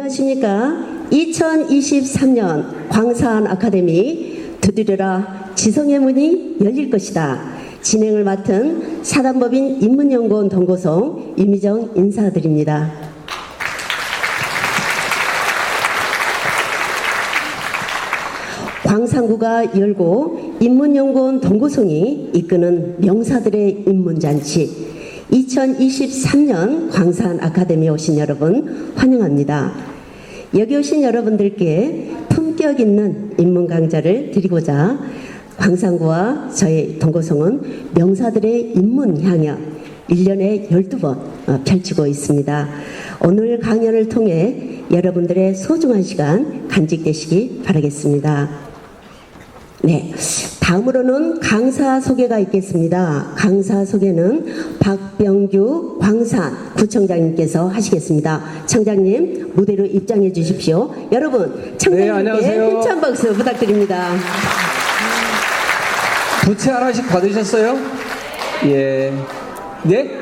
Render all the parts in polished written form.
안녕하십니까. 2023년 광산 아카데미 두드려라 지성의 문이 열릴 것이다. 진행을 맡은 사단법인 인문연구원 동고성 이미정 인사드립니다. 광산구가 열고 인문연구원 동고성이 이끄는 명사들의 인문잔치 2023년 광산 아카데미에 오신 여러분 환영합니다. 여기 오신 여러분들께 품격 있는 인문 강좌를 드리고자 광산구와 저희 동고성은 명사들의 인문 향연 1년에 12번 펼치고 있습니다. 오늘 강연을 통해 여러분들의 소중한 시간 간직되시기 바라겠습니다. 네, 다음으로는 강사 소개가 있겠습니다. 강사 소개는 박병규 광산구청장님께서 하시겠습니다. 청장님 무대로 입장해 주십시오. 여러분 청장님께 힘찬 박수 부탁드립니다. 부채 하나씩 받으셨어요? 예. 네?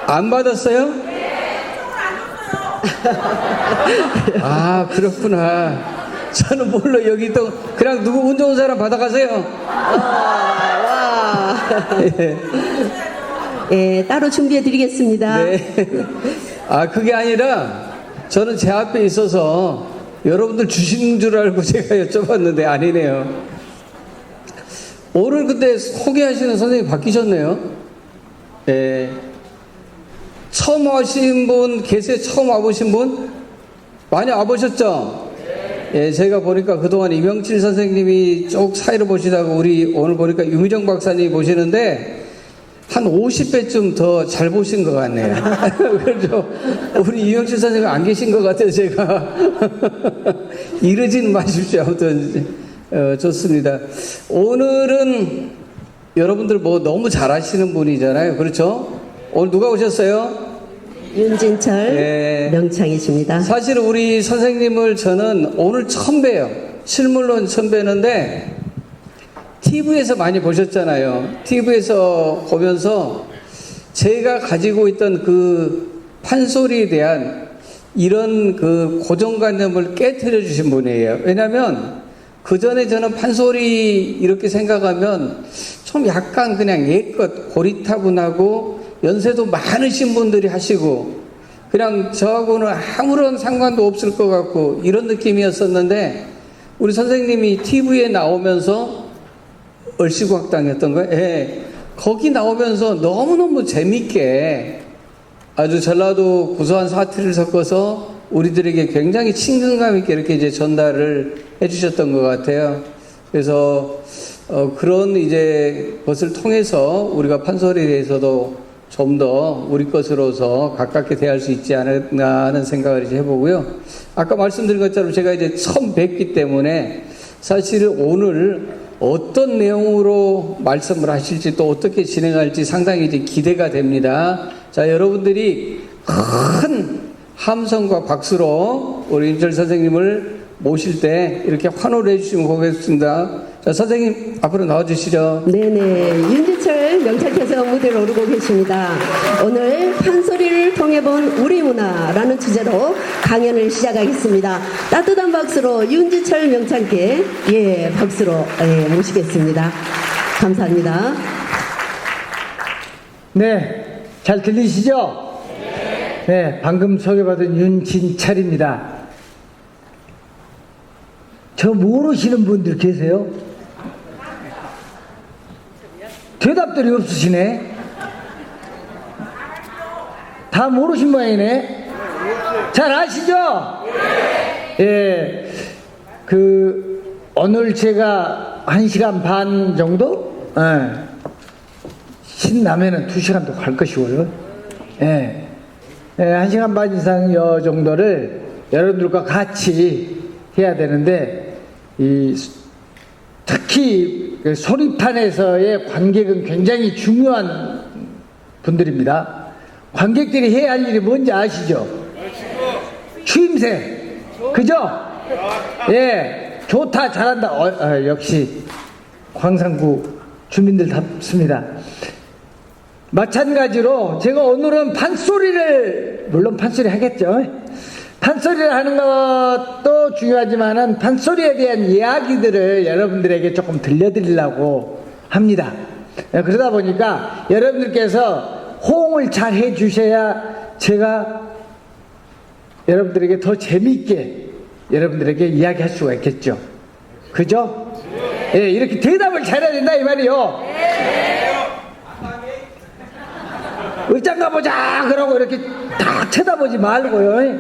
안 받았어요? 아, 그렇구나. 저는 몰라. 여기 또 그냥 누구 운 좋은 사람 받아가세요. 와. 예. 예, 따로 준비해 드리겠습니다. 네. 아, 그게 아니라 저는 제 앞에 있어서 여러분들 주신 줄 알고 제가 여쭤봤는데 아니네요. 오늘 근데 소개하시는 선생님이 바뀌셨네요. 예. 처음 와신 분 계세요? 처음 와보신 분? 많이 와보셨죠? 예, 제가 보니까 그동안 이명칠 선생님이 쭉 사이로 보시다가 우리 오늘 보니까 유미정 박사님이 보시는데 한 50배쯤 더 잘 보신 것 같네요. 그렇죠. 우리 이명칠 선생님 안 계신 것 같아요, 제가. 이러지는 마십시오. 아무튼, 좋습니다. 오늘은 여러분들 뭐 너무 잘하시는 분이잖아요. 그렇죠? 오늘 누가 오셨어요? 윤진철 네. 명창이십니다. 사실 우리 선생님을 저는 오늘 처음 봬요. 실물로는 처음 뵈는데 TV에서 많이 보셨잖아요. TV에서 보면서 제가 가지고 있던 그 판소리에 대한 이런 그 고정관념을 깨트려 주신 분이에요. 왜냐하면 그 전에 저는 판소리 이렇게 생각하면 좀 약간 그냥 옛것 고리타분하고 연세도 많으신 분들이 하시고 그냥 저하고는 아무런 상관도 없을 것 같고 이런 느낌이었었는데 우리 선생님이 TV에 나오면서 얼씨구학당이었던 거예요. 예. 거기 나오면서 너무너무 재밌게 아주 전라도 구수한 사투리를 섞어서 우리들에게 굉장히 친근감 있게 이렇게 이제 전달을 해주셨던 것 같아요. 그래서 그런 이제 것을 통해서 우리가 판소리에 대해서도 좀 더 우리 것으로서 가깝게 대할 수 있지 않을까 하는 생각을 이제 해보고요. 아까 말씀드린 것처럼 제가 이제 처음 뵙기 때문에 사실은 오늘 어떤 내용으로 말씀을 하실지 또 어떻게 진행할지 상당히 이제 기대가 됩니다. 자, 여러분들이 큰 함성과 박수로 우리 윤철 선생님을 모실 때 이렇게 환호를 해주시면 고맙겠습니다. 자, 선생님 앞으로 나와주시죠. 네네, 윤지철 명찰께서 무대로 오르고 계십니다. 오늘 판소리를 통해 본 우리 문화라는 주제로 강연을 시작하겠습니다. 따뜻한 박수로 윤지철 명찰께 박수로 모시겠습니다. 감사합니다. 네, 잘 들리시죠? 네, 방금 소개받은 윤진철입니다. 저 모르시는 분들 계세요? 대답들이 없으시네. 다 모르신 모양이네. 잘 아시죠? 예. 오늘 제가 1시간 반 정도? 신나면은 2시간도 갈 것이고요. 예. 1시간 반 이상 정도를 여러분들과 같이 해야 되는데, 특히 소리판에서의 관객은 굉장히 중요한 분들입니다. 관객들이 해야 할 일이 뭔지 아시죠? 추임새. 그죠? 예. 좋다, 잘한다. 역시 광산구 주민들답습니다. 마찬가지로 제가 오늘은 판소리를, 물론 판소리 하겠죠. 판소리를 하는 것도 중요하지만은 판소리에 대한 이야기들을 여러분들에게 조금 들려드리려고 합니다. 그러다 보니까 여러분들께서 호응을 잘 해주셔야 제가 여러분들에게 더 재미있게 여러분들에게 이야기할 수가 있겠죠. 그죠? 예, 이렇게 대답을 잘해야 된다 이 말이요. 어장 가보자 그러고 이렇게 다 쳐다보지 말고요.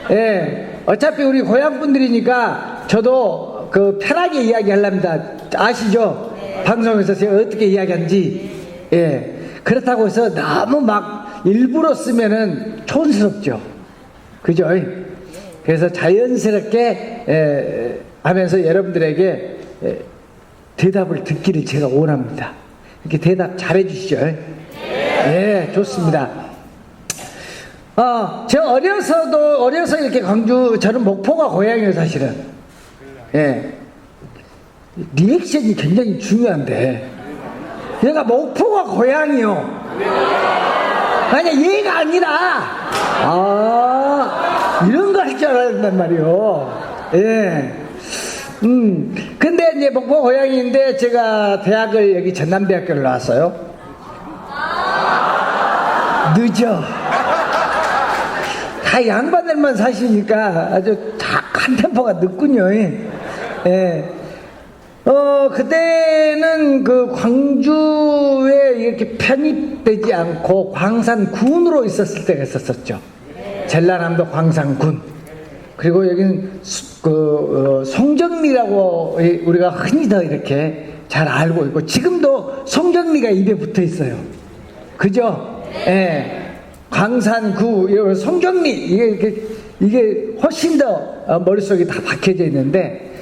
예, 어차피 우리 고향 분들이니까 저도 그 편하게 이야기하랍니다. 아시죠? 방송에서 제가 어떻게 이야기하는지. 예, 그렇다고 해서 너무 막 일부러 쓰면은 촌스럽죠. 그죠? 그래서 자연스럽게 하면서 여러분들에게 대답을 듣기를 제가 원합니다. 이렇게 대답 잘해 주시죠. 예, 좋습니다. 제가 어려서 이렇게 광주, 저는 목포가 고향이에요, 사실은. 예. 리액션이 굉장히 중요한데. 얘가 목포가 고향이요. 아니, 얘가 아니라, 이런 거 할 줄 알아야 된단 말이요. 예. 근데 이제 목포 고향인데 제가 대학을 여기 전남대학교를 나왔어요. 늦어. 다 양반들만 사시니까 아주 한 템포가 늦군요. 예. 그때는 그 광주에 이렇게 편입되지 않고 광산군으로 있었을 때가 있었었죠. 전라남도 광산군. 그리고 여기는 송정리라고 우리가 흔히 더 이렇게 잘 알고 있고, 지금도 송정리가 입에 붙어 있어요. 그죠? 예. 광산구, 송정리, 이게 훨씬 더 머릿속에 다 박혀져 있는데,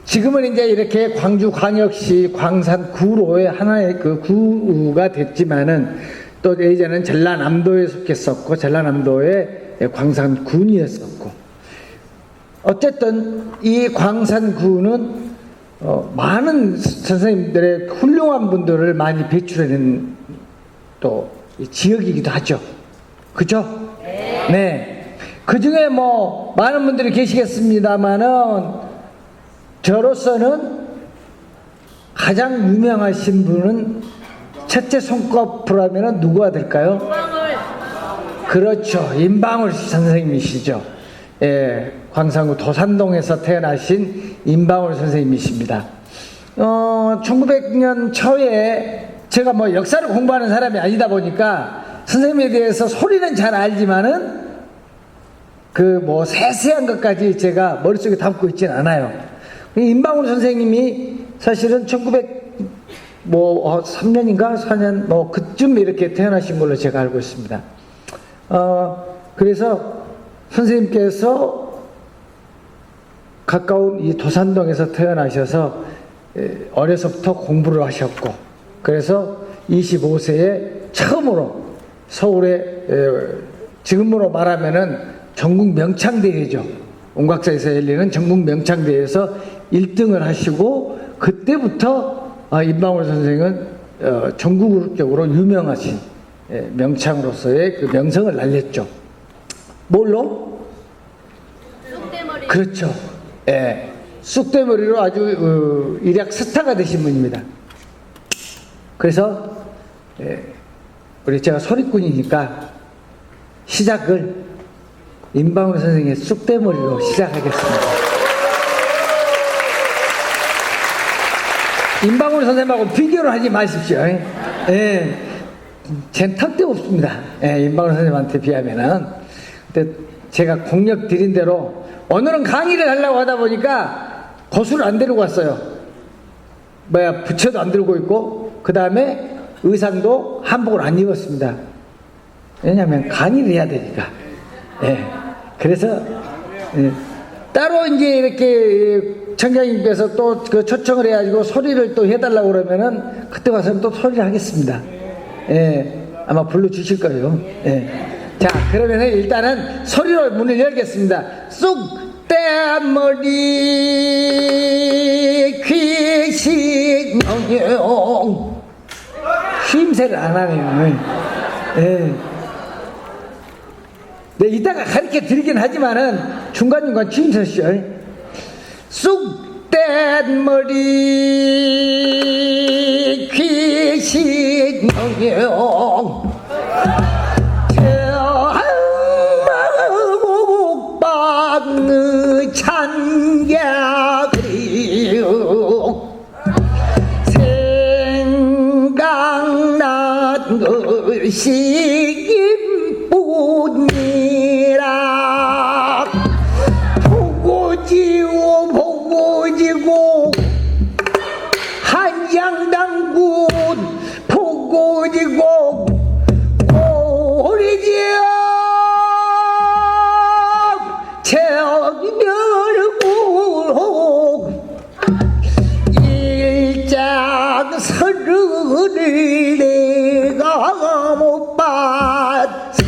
지금은 이제 이렇게 광주광역시 광산구로의 하나의 그 구가 됐지만은, 또 예전에는 전라남도에 속했었고, 전라남도의 광산군이었었고, 어쨌든 이 광산군은 많은 선생님들의 훌륭한 분들을 많이 배출해낸 또 지역이기도 하죠. 그죠? 네. 그 중에 뭐 많은 분들이 계시겠습니다만은 저로서는 가장 유명하신 분은 첫째 손꼽으로 하면은 누구가 될까요? 그렇죠. 임방울 선생님이시죠. 예, 광산구 도산동에서 태어나신 임방울 선생님이십니다. 1900년 초에 제가 뭐 역사를 공부하는 사람이 아니다 보니까 선생님에 대해서 소리는 잘 알지만은 그 뭐 세세한 것까지 제가 머릿속에 담고 있지는 않아요. 임방울 선생님이 사실은 1903년인가 4년 뭐 그쯤 이렇게 태어나신 걸로 제가 알고 있습니다. 그래서 선생님께서 가까운 이 도산동에서 태어나셔서 어려서부터 공부를 하셨고, 그래서 25세에 처음으로 서울에 지금으로 말하면은 전국 명창대회죠. 온각사에서 열리는 전국 명창대회에서 1등을 하시고, 그때부터 임방울 선생은 전국적으로 유명하신 명창으로서의 그 명성을 날렸죠. 뭘로? 쑥대머리. 그렇죠. 예. 쑥대머리로 아주 일약 스타가 되신 분입니다. 그래서 우리 제가 소리꾼이니까 시작을 임방울 선생의 쑥대머리로 시작하겠습니다. 임방울 선생님하고 비교를 하지 마십시오. 예. 쟨 턱도 없습니다. 예, 임방울 선생님한테 비하면은. 근데 제가 공력 드린 대로 오늘은 강의를 하려고 하다 보니까 고수를 안 데리고 왔어요. 부채도 안 들고 있고, 그 다음에 의상도 한복을 안 입었습니다. 왜냐하면 강의를 해야 되니까. 예. 그래서 따로 이제 이렇게 청장님께서 또 그 초청을 해가지고 소리를 또 해달라고 그러면은 그때 와서는 또 소리를 하겠습니다. 예. 아마 불러주실 거예요. 예. 자, 그러면은 일단은 소리로 문을 열겠습니다. 쑥대머리 귀신용. 쉼새를 안 하네요. 예. 네, 이따가 가르쳐 드리긴 하지만은 중간중간 취임서시오. 쑥된 머리 귀신 영영 방의 찬양이요 생각난 것이 이뿐이라 보고지고 한양당군 보고지고 오리지역 정렬국 일장 서른을 내가 못 봤으니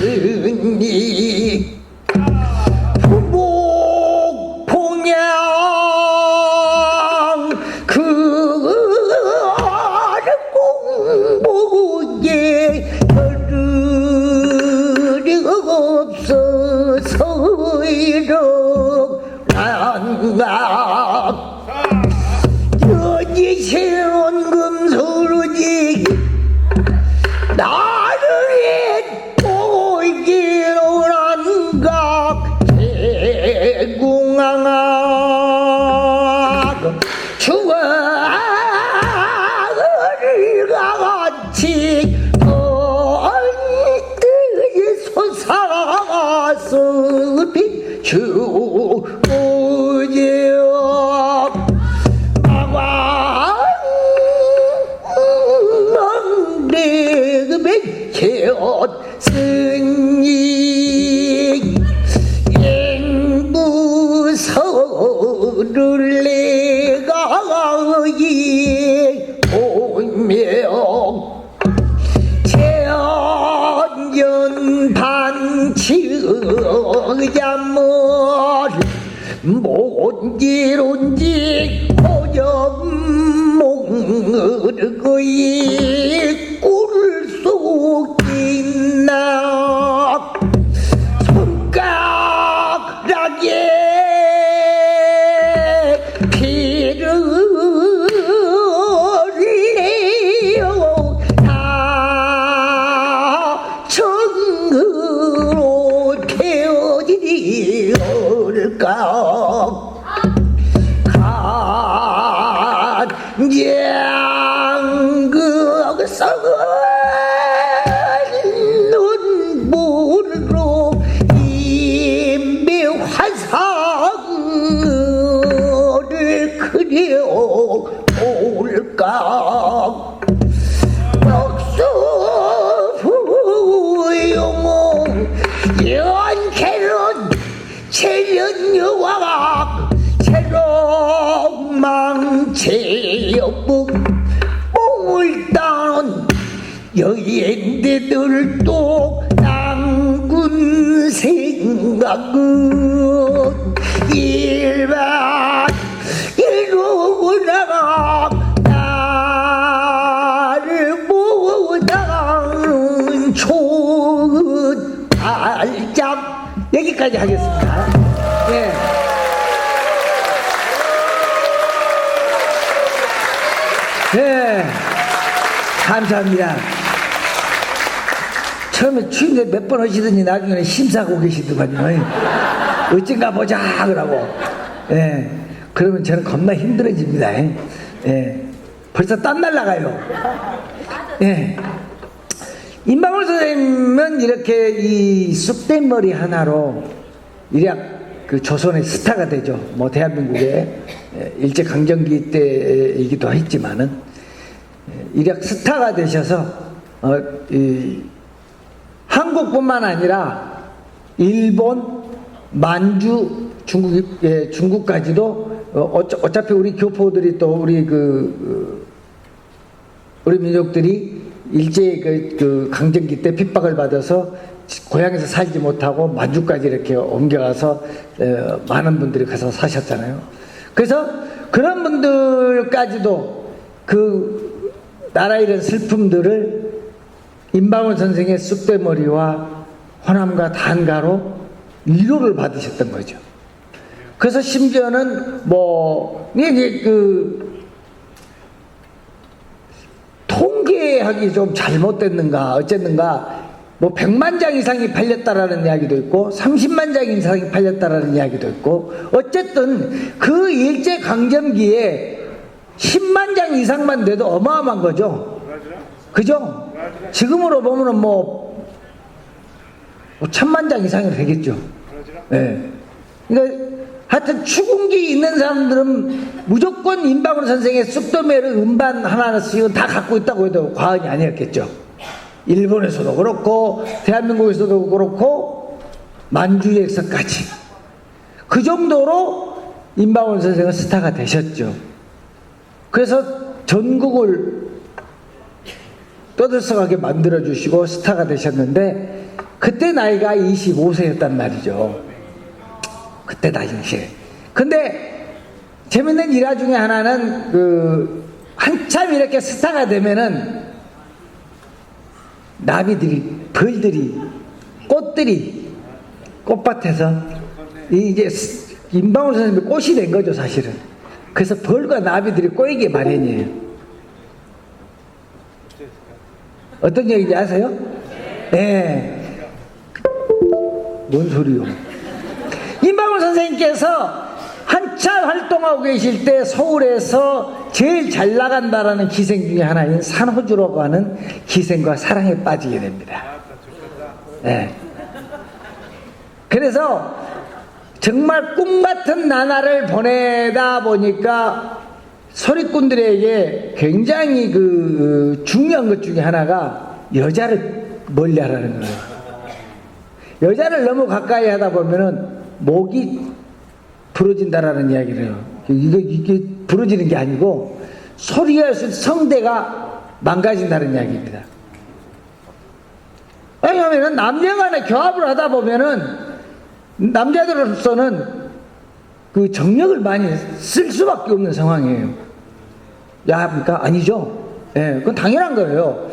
부목 봉양 그 공복에 열흘이 없어서 이러란가 여지 세운 금수루지 나를 보이기로란가 대궁왕아 추가를 같이 언뜻이 솟아서 비추어지어 승리 eng부서를 내가 이오며 천년 반치의자물 못 이룬지 고정목을 거의 꿀 속이나 손가락에 피를 내어 다 정으로 태어지리올까 간장극성은 눈물로 인비화상을 그려올까 역수부용홍 연캐론 체련여왕 체록망체여북 뽕을 따는 여인들도 당군 생각은 일반 이루다가 나를 보다는 좋은 발작 여기까지 하겠습니다. 네. 네, 감사합니다. 처음에 취임새 몇 번 하시더니 나중에는 심사하고 계시더만요. 어쩐가 보자 그러고. 예, 그러면 저는 겁나 힘들어집니다. 예, 벌써 땀 날라가요. 예, 임방울 선생님은 이렇게 이 쑥된 머리 하나로 일약 그 조선의 스타가 되죠. 뭐 대한민국의 일제 강점기 때이기도 했지만은 일약 스타가 되셔서 한국뿐만 아니라 일본, 만주, 중국까지도 어차피 우리 교포들이 또 우리 우리 민족들이 일제 그 강점기 때 핍박을 받아서 고향에서 살지 못하고 만주까지 이렇게 옮겨가서 많은 분들이 가서 사셨잖아요. 그래서 그런 분들까지도 그 나라 이런 슬픔들을 임방울 선생의 쑥대머리와 호남과 단가로 위로를 받으셨던 거죠. 그래서 심지어는 이제 통계학이 좀 잘못됐는가 어쨌는가 100만 장 이상이 팔렸다라는 이야기도 있고 30만 장 이상이 팔렸다라는 이야기도 있고, 어쨌든 그 일제강점기에 10만 장 이상만 돼도 어마어마한 거죠. 그죠? 지금으로 보면은 1000만 장 이상이 되겠죠. 네. 그러니까 하여튼 추궁기 있는 사람들은 무조건 임방울 선생의 쑥도메르 음반 하나씩은 다 갖고 있다고 해도 과언이 아니었겠죠. 일본에서도 그렇고 대한민국에서도 그렇고 만주에서까지 그 정도로 임방울 선생은 스타가 되셨죠. 그래서 전국을 떠들썩하게 만들어주시고 스타가 되셨는데, 그때 나이가 25세였단 말이죠. 그때 당시에. 근데 재밌는 일화 중에 하나는 한참 이렇게 스타가 되면은 나비들이, 벌들이, 꽃들이 꽃밭에서 이제 임방울 선생님이 꽃이 된 거죠, 사실은. 그래서 벌과 나비들이 꼬이게 마련이에요. 어떤 얘기인지 아세요? 네. 뭔 소리요? 임방울 선생님께서 한참 활동하고 계실 때 서울에서 제일 잘 나간다라는 기생 중에 하나인 산호주라고 하는 기생과 사랑에 빠지게 됩니다. 네. 그래서 정말 꿈같은 나날을 보내다 보니까 소리꾼들에게 굉장히 중요한 것 중에 하나가 여자를 멀리하라는 거예요. 여자를 너무 가까이 하다 보면은 목이 부러진다라는 이야기를 해요. 이게 부러지는 게 아니고 소리할 수 성대가 망가진다는 이야기입니다. 왜냐하면 남녀 간에 교합을 하다 보면은 남자들로서는 그 정력을 많이 쓸 수밖에 없는 상황이에요. 야합니까? 아니죠. 예, 그건 당연한 거예요.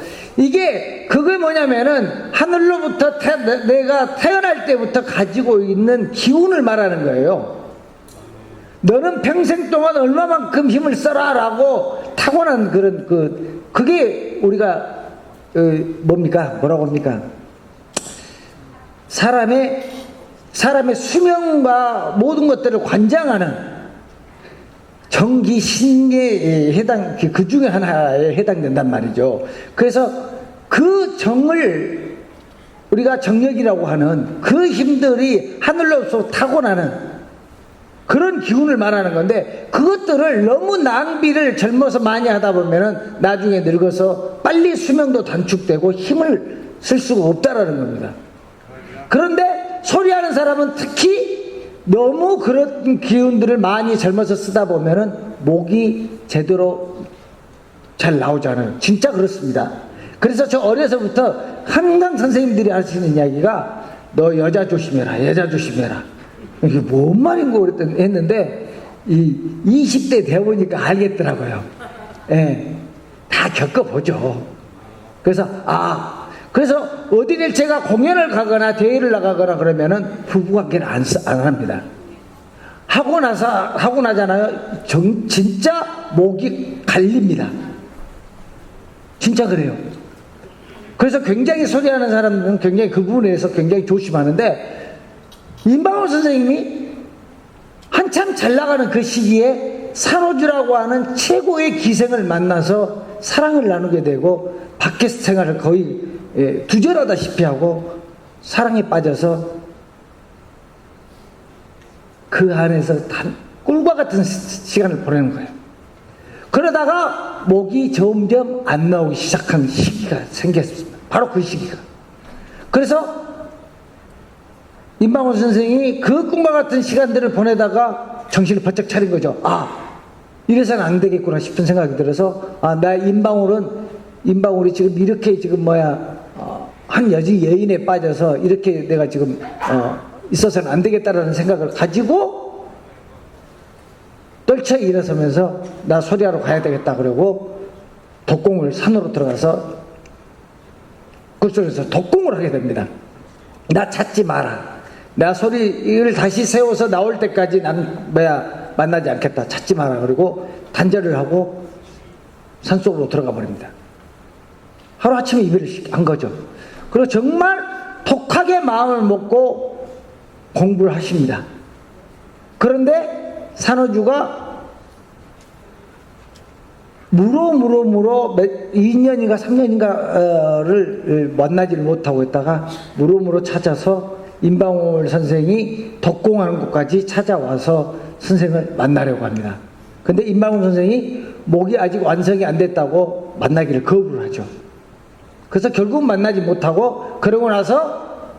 그게 뭐냐면은 하늘로부터 내가 태어날 때부터 가지고 있는 기운을 말하는 거예요. 너는 평생 동안 얼마만큼 힘을 써라 라고 타고난 그게 우리가 뭡니까? 뭐라고 합니까? 사람의 수명과 모든 것들을 관장하는 정기 신계에 그 중에 하나에 해당된단 말이죠. 그래서 그 정을 우리가 정력이라고 하는 그 힘들이 하늘로서 타고나는 그런 기운을 말하는 건데, 그것들을 너무 낭비를 젊어서 많이 하다 보면은 나중에 늙어서 빨리 수명도 단축되고 힘을 쓸 수가 없다라는 겁니다. 그런데 소리하는 사람은 특히 너무 그런 기운들을 많이 젊어서 쓰다 보면은 목이 제대로 잘 나오지 않아요. 진짜 그렇습니다. 그래서 저 어려서부터 항상 선생님들이 하시는 이야기가 너 여자 조심해라, 여자 조심해라. 이게 뭔 말인고 했는데 20대 되어보니까 알겠더라고요. 예, 다 겪어보죠. 그래서 어디를 제가 공연을 가거나 대회를 나가거나 그러면은 부부관계를 안 합니다. 하고 나잖아요. 진짜 목이 갈립니다. 진짜 그래요. 그래서 굉장히 소리하는 사람들은 굉장히 그 부분에 대해서 굉장히 조심하는데, 임방울 선생님이 한참 잘 나가는 그 시기에 산호주라고 하는 최고의 기생을 만나서 사랑을 나누게 되고 팟캐스트 생활을 거의 두절하다시피 하고 사랑에 빠져서 그 안에서 꿀과 같은 시간을 보내는 거예요. 그러다가 목이 점점 안 나오기 시작한 시기가 생겼습니다. 바로 그 시기가. 그래서 임방울 선생이 그 꿈과 같은 시간들을 보내다가 정신을 번쩍 차린 거죠. 이래서는 안 되겠구나 싶은 생각이 들어서 나 임방울이 지금 이렇게 한 여인에 빠져서 이렇게 내가 지금 있어서는 안 되겠다라는 생각을 가지고 떨쳐 일어서면서 나 소리하러 가야 되겠다 그러고 독공을 산으로 들어가서 굴속에서 독공을 하게 됩니다. 나 찾지 마라. 내가 소리를 다시 세워서 나올 때까지 난 만나지 않겠다, 찾지 마라. 그리고 단절을 하고 산속으로 들어가 버립니다. 하루아침에 이별을 한 거죠. 그리고 정말 독하게 마음을 먹고 공부를 하십니다. 그런데 산호주가 물어 2년인가 3년인가를 만나지를 못하고 있다가 물어 찾아서 임방울 선생이 덕공하는 곳까지 찾아와서 선생을 만나려고 합니다. 근데 임방울 선생이 목이 아직 완성이 안 됐다고 만나기를 거부를 하죠. 그래서 결국 만나지 못하고, 그러고 나서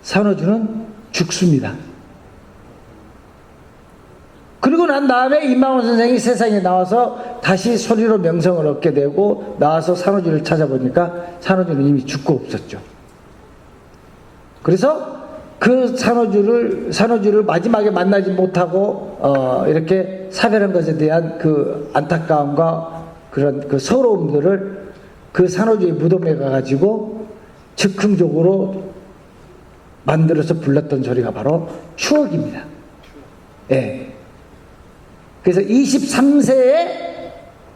산호주는 죽습니다. 그리고 난 다음에 임방울 선생이 세상에 나와서 다시 소리로 명성을 얻게 되고, 나와서 산호주를 찾아보니까 산호주는 이미 죽고 없었죠. 그래서 그 산호주를 마지막에 만나지 못하고 이렇게 사별한 것에 대한 그 안타까움과 그런 그 서러움들을 그 산호주의 무덤에 가가지고 즉흥적으로 만들어서 불렀던 소리가 바로 추억입니다. 예. 그래서 23세에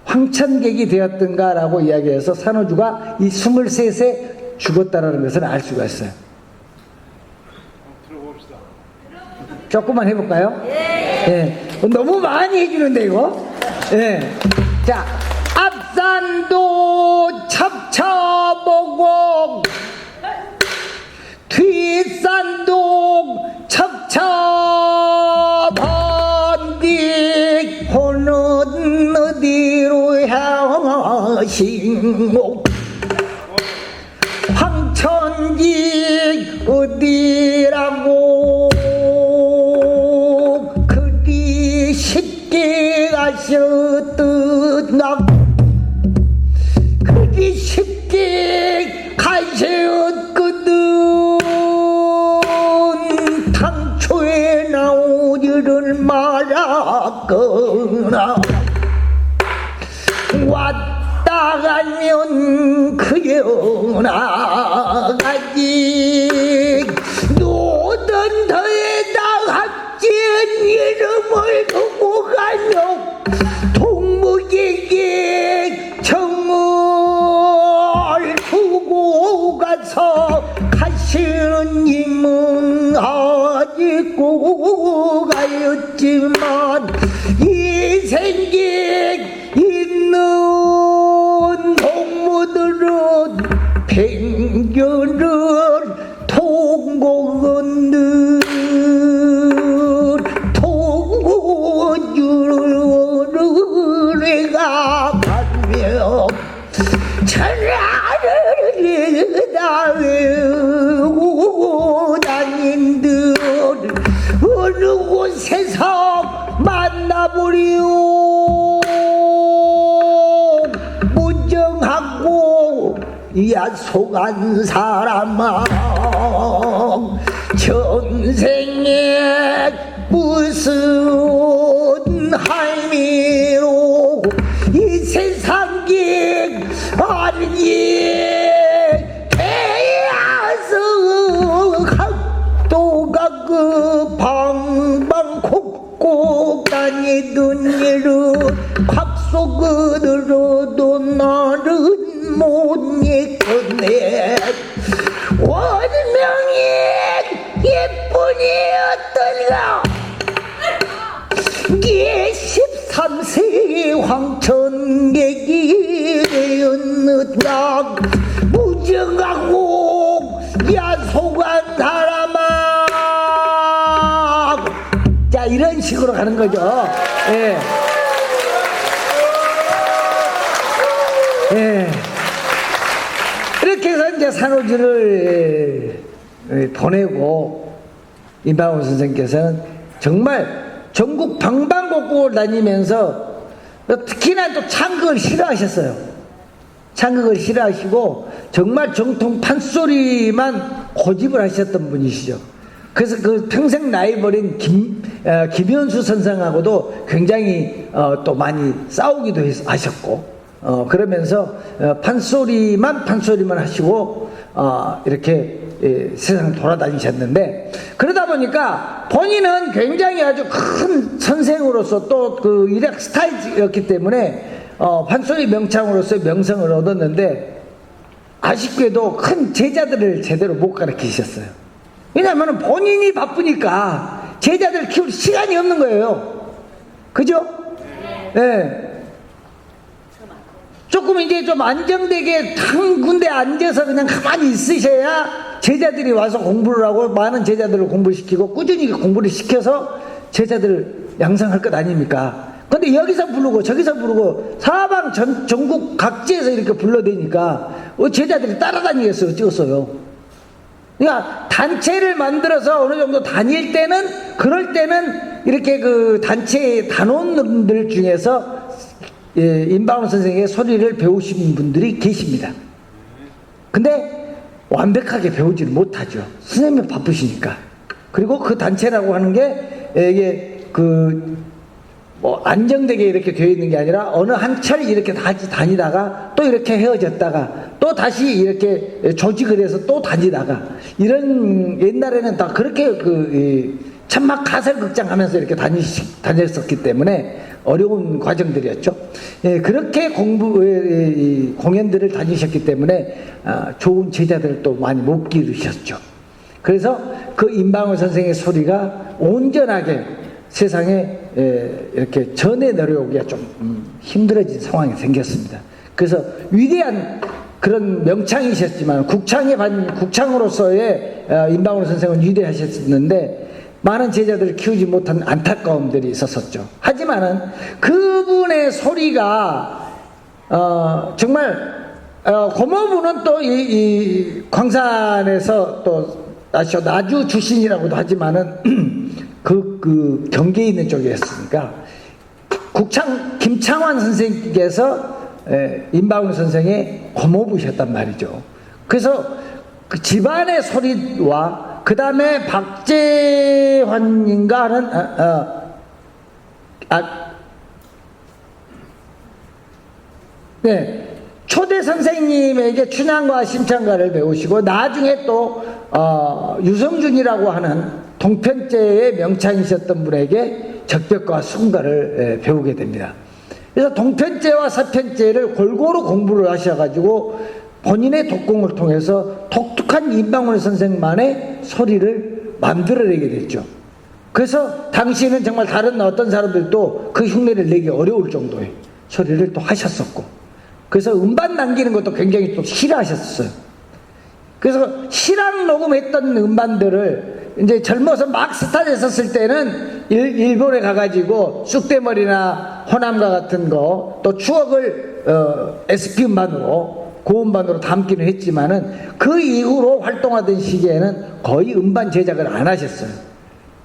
황천객이 되었던가라고 이야기해서 산호주가 이 23세 죽었다라는 것을 알 수가 있어요. 들어봅시다. 조금만 해볼까요? 예. 너무 많이 해주는데 이거. 예. 자, 앞산도 첩첩보고 뒷산도 첩첩번디 호는 어디로 향하시고 황천지 어디라고 그리 쉽게 가셨더나 그리 쉽게 가셨거든 당초에 나오지를 말았거나 왔다 가면 그여나가지 노던 더에다 합진 이름을 두고 가며 동무에게 정을 두고 가서 가시는 님은 아직고 가였지만 이 생기 있는 동무들은 팽겨를 통곡은 통고주를 내가 가며 천하를 다 외우고 다닌들 어느 곳에서 만나보리오 무정하고 야속한 사람아 전생에 무슨 할미로 이 세상에 아니 태야서 각도가 그 방방콕콕 다니던 일은 곽속으로도 나는 못 잊겠네 원명이 예쁜이었던가 예 13세 황천객이 되었느냐 무정하고 야속한 사람아 자 이런 식으로 가는 거죠. 예. 예. 이렇게 해서 이제 산호주를 보내고 임방울 선생께서는 정말 전국 방방곡곡을 다니면서 특히나 또 창극을 싫어하셨어요. 창극을 싫어하시고 정말 정통 판소리만 고집을 하셨던 분이시죠. 그래서 그 평생 나이 버린 김현수 선생하고도 굉장히 또 많이 싸우기도 하셨고 그러면서 판소리만 하시고 이렇게 세상을 돌아다니셨는데, 그러다 보니까 본인은 굉장히 아주 큰 선생으로서 또 그 일약 스타이였기 때문에 판소리 명창으로서 명성을 얻었는데, 아쉽게도 큰 제자들을 제대로 못 가르치셨어요. 왜냐하면 본인이 바쁘니까 제자들 키울 시간이 없는 거예요. 그죠? 네. 조금 이제 좀 안정되게 한 군데 앉아서 그냥 가만히 있으셔야 제자들이 와서 공부를 하고, 많은 제자들을 공부시키고 꾸준히 공부를 시켜서 제자들을 양성할 것 아닙니까? 근데 여기서 부르고 저기서 부르고 사방 전국 각지에서 이렇게 불러대니까 제자들이 따라다니겠어요? 어쩌겠어요? 그러니까 단체를 만들어서 어느 정도 다닐 때는, 그럴 때는 이렇게 그 단체의 단원들 중에서 임방원 선생의 소리를 배우신 분들이 계십니다. 근데 완벽하게 배우지를 못하죠. 선생님이 바쁘시니까. 그리고 그 단체라고 하는 게 이게 뭐 안정되게 이렇게 되어 있는 게 아니라 어느 한 철 이렇게 다니다가 또 이렇게 헤어졌다가 또 다시 이렇게 조직을 해서 또 다니다가, 이런 옛날에는 다 그렇게 천막 가설극장 하면서 이렇게 다녔었기 때문에 어려운 과정들이었죠. 그렇게 공연들을 다니셨기 때문에 좋은 제자들을 또 많이 못 기르셨죠. 그래서 그 임방원 선생의 소리가 온전하게 세상에 이렇게 전해 내려오기가 좀 힘들어진 상황이 생겼습니다. 그래서 위대한 그런 명창이셨지만 국창으로서의 임방원 선생은 위대하셨는데 많은 제자들을 키우지 못한 안타까움들이 있었었죠. 하지만은 그분의 소리가 정말 고모부는 또 이 광산에서 또 나주 출신이라고도 하지만은 그 경계에 있는 쪽이었으니까 김창완 선생님께서 임방원 선생의 고모부셨단 말이죠. 그래서 그 집안의 소리와 그 다음에 박재환인가 하는 초대 선생님에게 춘향과 심창가를 배우시고, 나중에 또 유성준이라고 하는 동편제의 명창이셨던 분에게 적벽과 수군가를 배우게 됩니다. 그래서 동편제와 서편제를 골고루 공부를 하셔가지고 본인의 독공을 통해서 독특한 임방원 선생만의 소리를 만들어내게 됐죠. 그래서 당시에는 정말 다른 어떤 사람들도 그 흉내를 내기 어려울 정도의 소리를 또 하셨었고, 그래서 음반 남기는 것도 굉장히 또 싫어하셨어요. 그래서 실황 녹음했던 음반들을 이제 젊어서 막 스타 됐었을 때는 일본에 가가지고 쑥대머리나 호남가 같은 거, 또 추억을 SP 음반으로, 고음반으로 담기는 했지만은 그 이후로 활동하던 시기에는 거의 음반 제작을 안 하셨어요.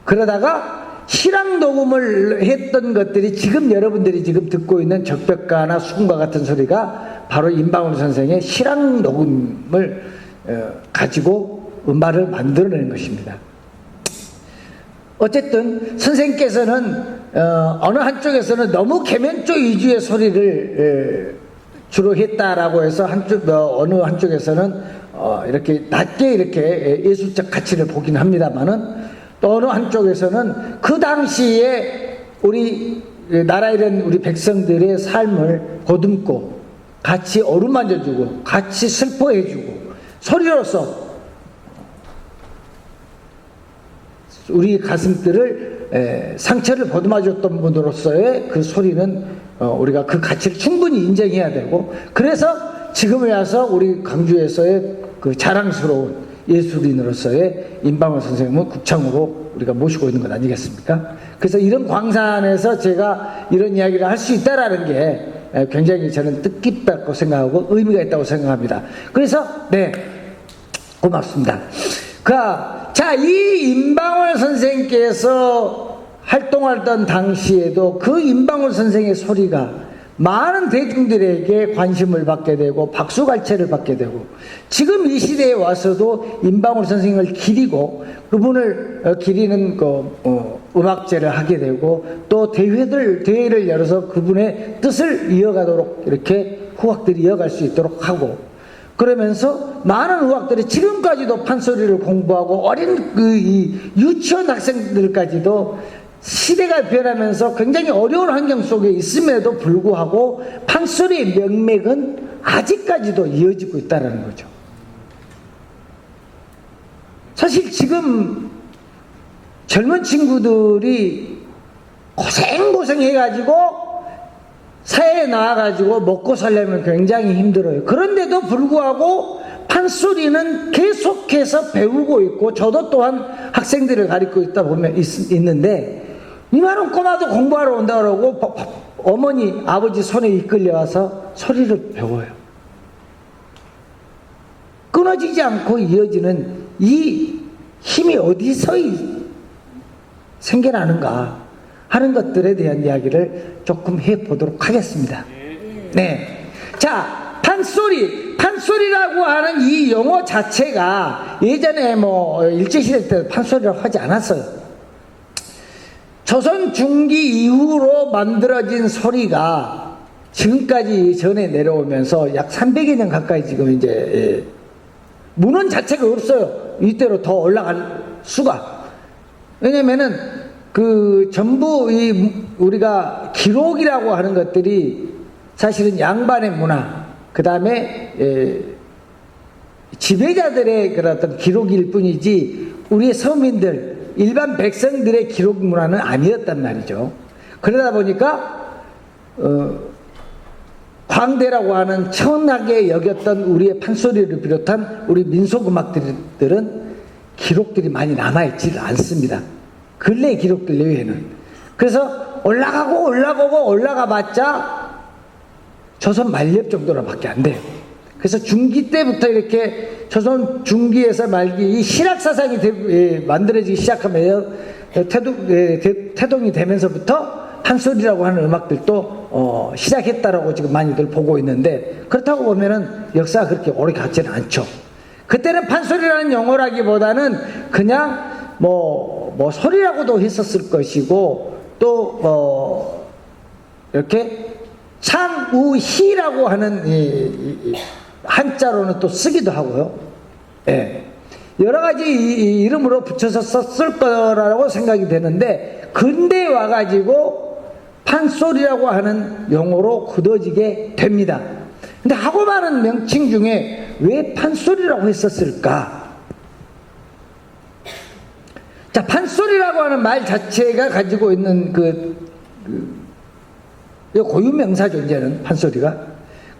그러다가 실황 녹음을 했던 것들이 지금 여러분들이 지금 듣고 있는 적벽가나 수군가 같은 소리가 바로 임방원 선생의 실황 녹음을 가지고 음반을 만들어내는 것입니다. 어쨌든 선생님께서는 어느 한쪽에서는 너무 계면조 위주의 소리를 주로 했다라고 해서 어느 한쪽에서는 이렇게 낮게 이렇게 예술적 가치를 보긴 합니다만은, 또 어느 한쪽에서는 그 당시에 우리 나라에 있는 우리 백성들의 삶을 보듬고 같이 어루만져주고 같이 슬퍼해주고 소리로서 우리 가슴들을 상처를 보듬어줬던 분으로서의 그 소리는 우리가 그 가치를 충분히 인정해야 되고, 그래서 지금에 와서 우리 강주에서의 그 자랑스러운 예술인으로서의 임방원 선생님은 국창으로 우리가 모시고 있는 것 아니겠습니까? 그래서 이런 광산에서 제가 이런 이야기를 할 수 있다라는 게 굉장히 저는 뜻깊다고 생각하고 의미가 있다고 생각합니다. 그래서 고맙습니다. 자, 이 임방원 선생님께서 활동하던 당시에도 그 임방원 선생의 소리가 많은 대중들에게 관심을 받게 되고 박수갈채를 받게 되고, 지금 이 시대에 와서도 임방원 선생을 기리고 그분을 기리는 음악제를 하게 되고, 또 대회를 열어서 그분의 뜻을 이어가도록 이렇게 후학들이 이어갈 수 있도록 하고, 그러면서 많은 의학들이 지금까지도 판소리를 공부하고 어린 이 유치원 학생들까지도 시대가 변하면서 굉장히 어려운 환경 속에 있음에도 불구하고 판소리의 명맥은 아직까지도 이어지고 있다는 거죠. 사실 지금 젊은 친구들이 고생해가지고 사회에 나와가지고 먹고 살려면 굉장히 힘들어요. 그런데도 불구하고 판소리는 계속해서 배우고 있고, 저도 또한 학생들을 가르치고 있다 보면 있는데, 이만한 꼬마도 공부하러 온다 그러고 어머니 아버지 손에 이끌려와서 소리를 배워요. 끊어지지 않고 이어지는 이 힘이 어디서 생겨나는가 하는 것들에 대한 이야기를 조금 해보도록 하겠습니다. 네. 자, 판소리라고 하는 이 용어 자체가 예전에 뭐 일제시대 때 판소리라고 하지 않았어요. 조선 중기 이후로 만들어진 소리가 지금까지 전해 내려오면서 약 300여 년 가까이 지금 이제 문헌 자체가 없어요. 이때로 더 올라갈 수가. 왜냐면은 전부 우리가 기록이라고 하는 것들이 사실은 양반의 문화, 그 다음에 지배자들의 그런 어떤 기록일 뿐이지 우리의 서민들, 일반 백성들의 기록 문화는 아니었단 말이죠. 그러다 보니까 광대라고 하는 천하게 여겼던 우리의 판소리를 비롯한 우리 민속음악들은 기록들이 많이 남아있지 않습니다. 근래 기록들 외에는. 그래서 올라가봤자 조선 말엽 정도로밖에 안 돼요. 그래서 중기 때부터 이렇게 조선 중기에서 말기 이 실학사상이 만들어지기 시작하면서 태동이 되면서부터 판소리라고 하는 음악들도 시작했다라고 지금 많이들 보고 있는데, 그렇다고 보면은 역사가 그렇게 오래 갔지는 않죠. 그때는 판소리라는 용어라기보다는 그냥 뭐 소리라고도 했었을 것이고, 또 이렇게 창우희라고 하는 한자로는 또 쓰기도 하고요. 예. 여러 가지 이름으로 붙여서 썼을 거라고 생각이 되는데, 근대에 와가지고 판소리라고 하는 용어로 굳어지게 됩니다. 근데 하고 많은 명칭 중에 왜 판소리라고 했었을까? 자, 판소리라고 하는 말 자체가 가지고 있는 고유명사죠, 이제는 판소리가.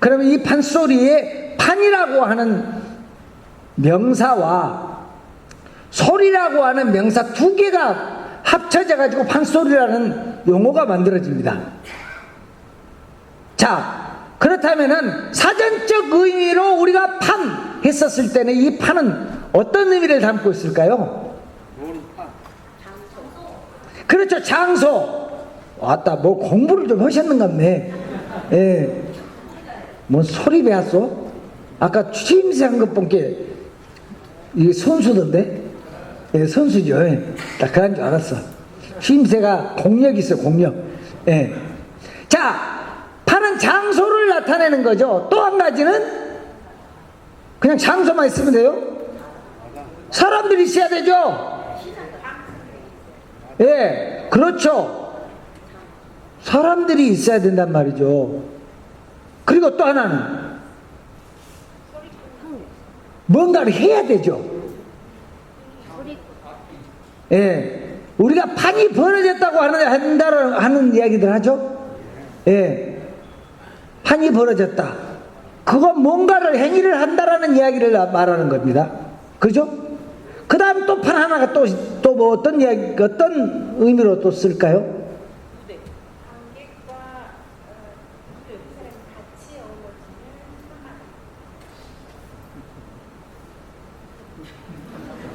그러면 이 판소리에 판이라고 하는 명사와 소리라고 하는 명사 두 개가 합쳐져 가지고 판소리라는 용어가 만들어집니다. 자, 그렇다면은 사전적 의미로 우리가 판 했었을 때는 이 판은 어떤 의미를 담고 있을까요? 그렇죠, 장소. 왔다, 뭐 공부를 좀 하셨는갑네. 예. 뭔 소리 배웠어? 아까 취임새 한 것 본게 이게 선수던데? 예, 선수죠. 예. 딱 그런 줄 알았어. 취임새가 공력이 있어요, 공력. 예. 자, 판은 장소를 나타내는 거죠. 또 한 가지는 그냥 장소만 있으면 돼요? 사람들이 있어야 되죠? 예, 그렇죠. 사람들이 있어야 된단 말이죠. 그리고 또 하나는 뭔가를 해야 되죠. 예, 우리가 판이 벌어졌다고 하는 이야기들 하죠. 예, 판이 벌어졌다. 그건 뭔가를 행위를 한다라는 이야기를 말하는 겁니다. 그죠? 그 다음 또 판 하나가 또 뭐 어떤 이야기, 어떤 의미로 또 쓸까요?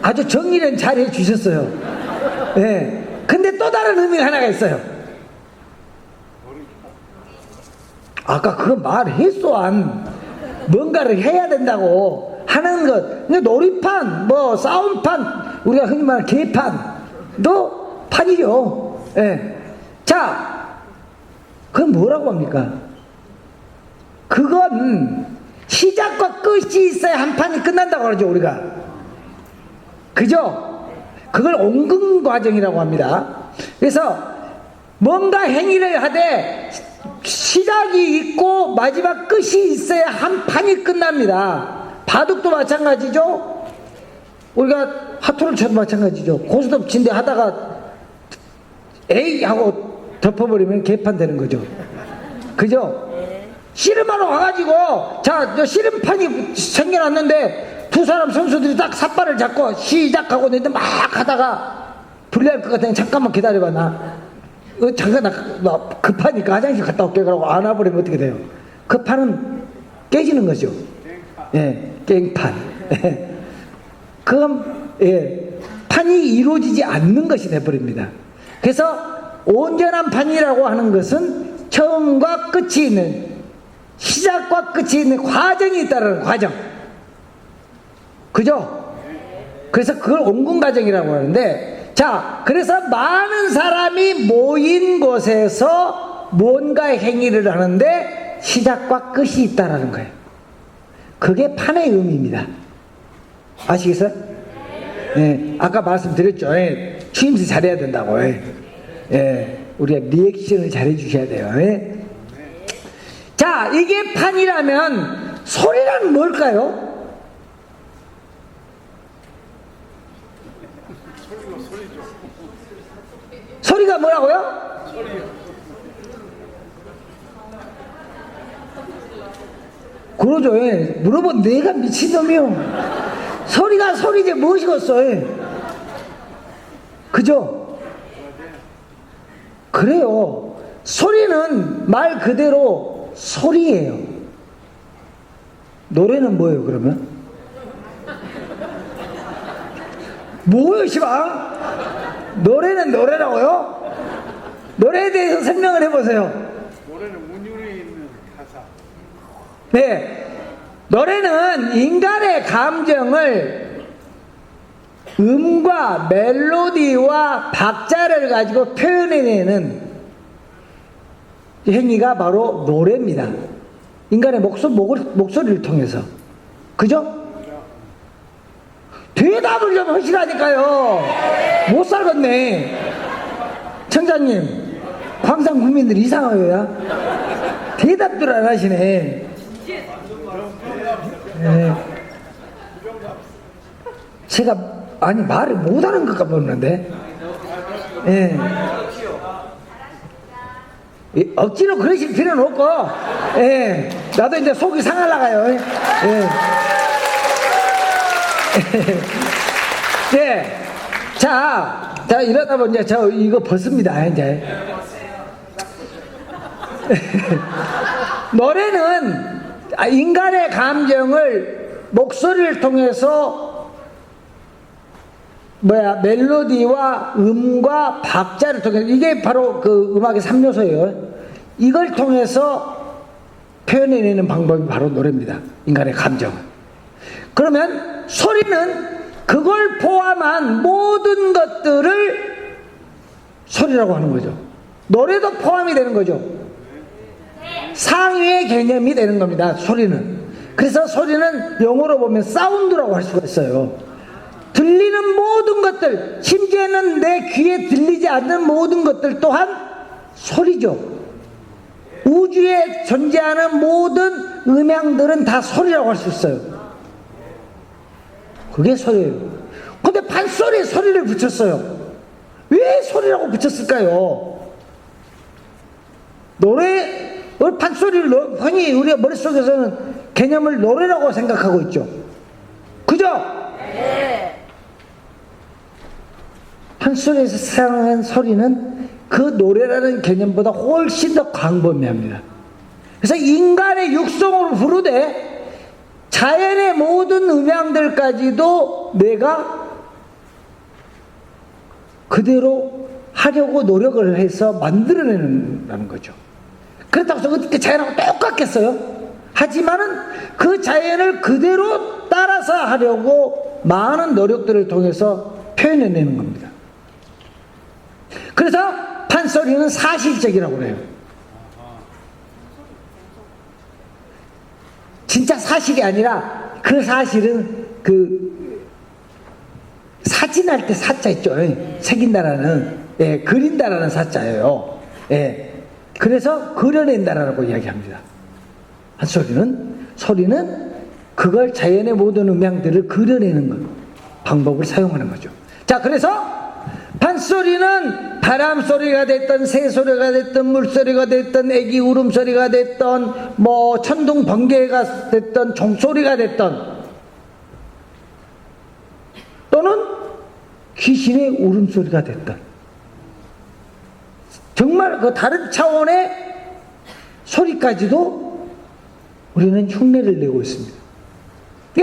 아주 정리는 잘 해주셨어요. 예. 근데 또 다른 의미가 하나가 있어요. 아까 그거 말했어, 안. 뭔가를 해야 된다고 하는 것. 근데 놀이판, 뭐, 싸움판, 우리가 흔히 말하는 개판도 판이죠. 예. 자, 그건 뭐라고 합니까? 그건 시작과 끝이 있어야 한 판이 끝난다고 그러죠, 우리가. 그죠? 그걸 옹금 과정이라고 합니다. 그래서 뭔가 행위를 하되 시작이 있고 마지막 끝이 있어야 한 판이 끝납니다. 바둑도 마찬가지죠. 우리가 하토를 쳐도 마찬가지죠. 고스톱 친데 하다가 에이 하고 덮어버리면 개판 되는 거죠. 그죠? 씨름하러 가가지고 자 씨름판이 생겨났는데 두 사람 선수들이 딱 삿발을 잡고 시작하고 있는데 막 하다가 불리할 것 같으니 잠깐만 기다려봐. 나 잠깐 나 급하니까 화장실 갔다 올게. 그러고 안 와버리면 어떻게 돼요? 그 판은 깨지는 거죠. 예, 깽판. 그럼 예, 판이 이루어지지 않는 것이 돼버립니다. 그래서 온전한 판이라고 하는 것은 처음과 끝이 있는, 시작과 끝이 있는 과정이 있다는 과정. 그죠? 그래서 그걸 옹금 과정이라고 하는데, 자, 그래서 많은 사람이 모인 곳에서 뭔가 행위를 하는데 시작과 끝이 있다라는 거예요. 그게 판의 의미입니다. 아시겠어요? 예, 아까 말씀드렸죠. 예, 추임새 잘해야 된다고. 예, 우리가 리액션을 잘해 주셔야 돼요. 예. 자, 이게 판이라면 소리란 뭘까요? 소리가 뭐라고요? 그러죠. 예. 물어본 내가 미친놈이요. 소리가 소리지 무엇이겠어. 예. 그죠? 그래요. 소리는 말 그대로 소리예요. 노래는 뭐예요, 그러면? 뭐예요, 시방? 노래는 노래라고요? 노래에 대해서 설명을 해보세요. 노래는 운율에 있는 가사. 네. 노래는 인간의 감정을 음과 멜로디와 박자를 가지고 표현해내는 행위가 바로 노래입니다. 인간의 목소리를 통해서. 그죠? 대답을 좀 하시라니까요. 못 살겠네. 청장님, 광산 국민들 이상해요. 대답들 안 하시네. 네. 제가 아니 말을 못하는 것 같았는데. 예. 억지로 그러실 필요는 없고, 예. 나도 이제 속이 상하려가요. 예. 예. 자, 이러다 보면 이제 저 이거 벗습니다, 이제. 노래는 인간의 감정을 목소리를 통해서 멜로디와 음과 박자를 통해서, 이게 바로 그 음악의 3요소예요. 이걸 통해서 표현해내는 방법이 바로 노래입니다. 인간의 감정. 그러면 소리는 그걸 포함한 모든 것들을 소리라고 하는 거죠. 노래도 포함이 되는 거죠. 상위의 개념이 되는 겁니다, 소리는. 그래서 소리는 영어로 보면 사운드라고 할 수가 있어요. 들리는 모든 것들, 심지어는 내 귀에 들리지 않는 모든 것들 또한 소리죠. 우주에 존재하는 모든 음향들은 다 소리라고 할 수 있어요. 그게 소리예요. 근데 판소리에 소리를 붙였어요. 왜 소리라고 붙였을까요? 판소리를 흔히 우리가 머릿속에서는 개념을 노래라고 생각하고 있죠. 그죠? 네. 판소리에서 사용한 소리는 그 노래라는 개념보다 훨씬 더 광범위합니다. 그래서 인간의 육성으로 부르되 자연의 모든 음향들까지도 내가 그대로 하려고 노력을 해서 만들어내는 거죠. 그렇다고 해서 어떻게 자연하고 똑같겠어요? 하지만은 그 자연을 그대로 따라서 하려고 많은 노력들을 통해서 표현해내는 겁니다. 그래서 판소리는 사실적이라고 그래요. 진짜 사실이 아니라 그 사실은 그 사진할 때 사자 있죠. 새긴다라는, 예, 그린다라는 사자예요. 예. 그래서 그려낸다라고 이야기합니다. 소리는 그걸 자연의 모든 음향들을 그려내는 것, 방법을 사용하는 거죠. 자, 그래서 판소리는 바람 소리가 됐던, 새 소리가 됐던, 물소리가 됐던, 애기 울음소리가 됐던, 뭐 천둥 번개가 됐던, 종소리가 됐던, 또는 귀신의 울음소리가 됐던, 정말 그 다른 차원의 소리까지도 우리는 흉내를 내고 있습니다.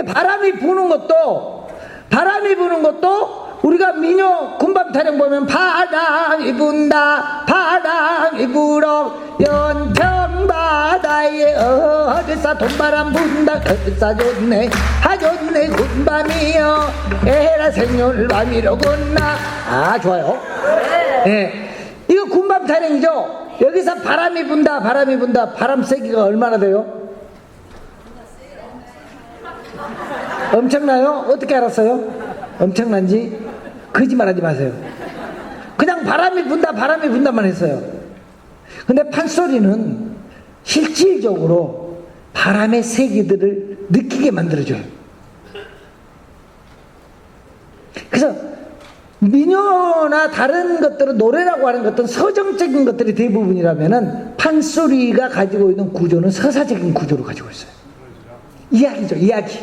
바람이 부는 것도 우리가 민요 군밤 타령 보면 바람이 분다, 바람이 불어, 연평바다에 어디서 돈바람 분다, 어디서 좋네, 좋네 군밤이여, 에라 생률밤이로구나. 아, 좋아요. 네. 이거 군밤 타령이죠. 여기서 바람이 분다, 바람이 분다. 바람 세기가 얼마나 돼요? 엄청나요? 어떻게 알았어요? 엄청난지? 거짓말하지 마세요. 그냥 바람이 분다, 바람이 분다만 했어요. 근데 판소리는 실질적으로 바람의 세기들을 느끼게 만들어줘요. 그래서 민요나 다른 것들은, 노래라고 하는 것들은 서정적인 것들이 대부분이라면은 판소리가 가지고 있는 구조는 서사적인 구조를 가지고 있어요. 이야기죠, 이야기.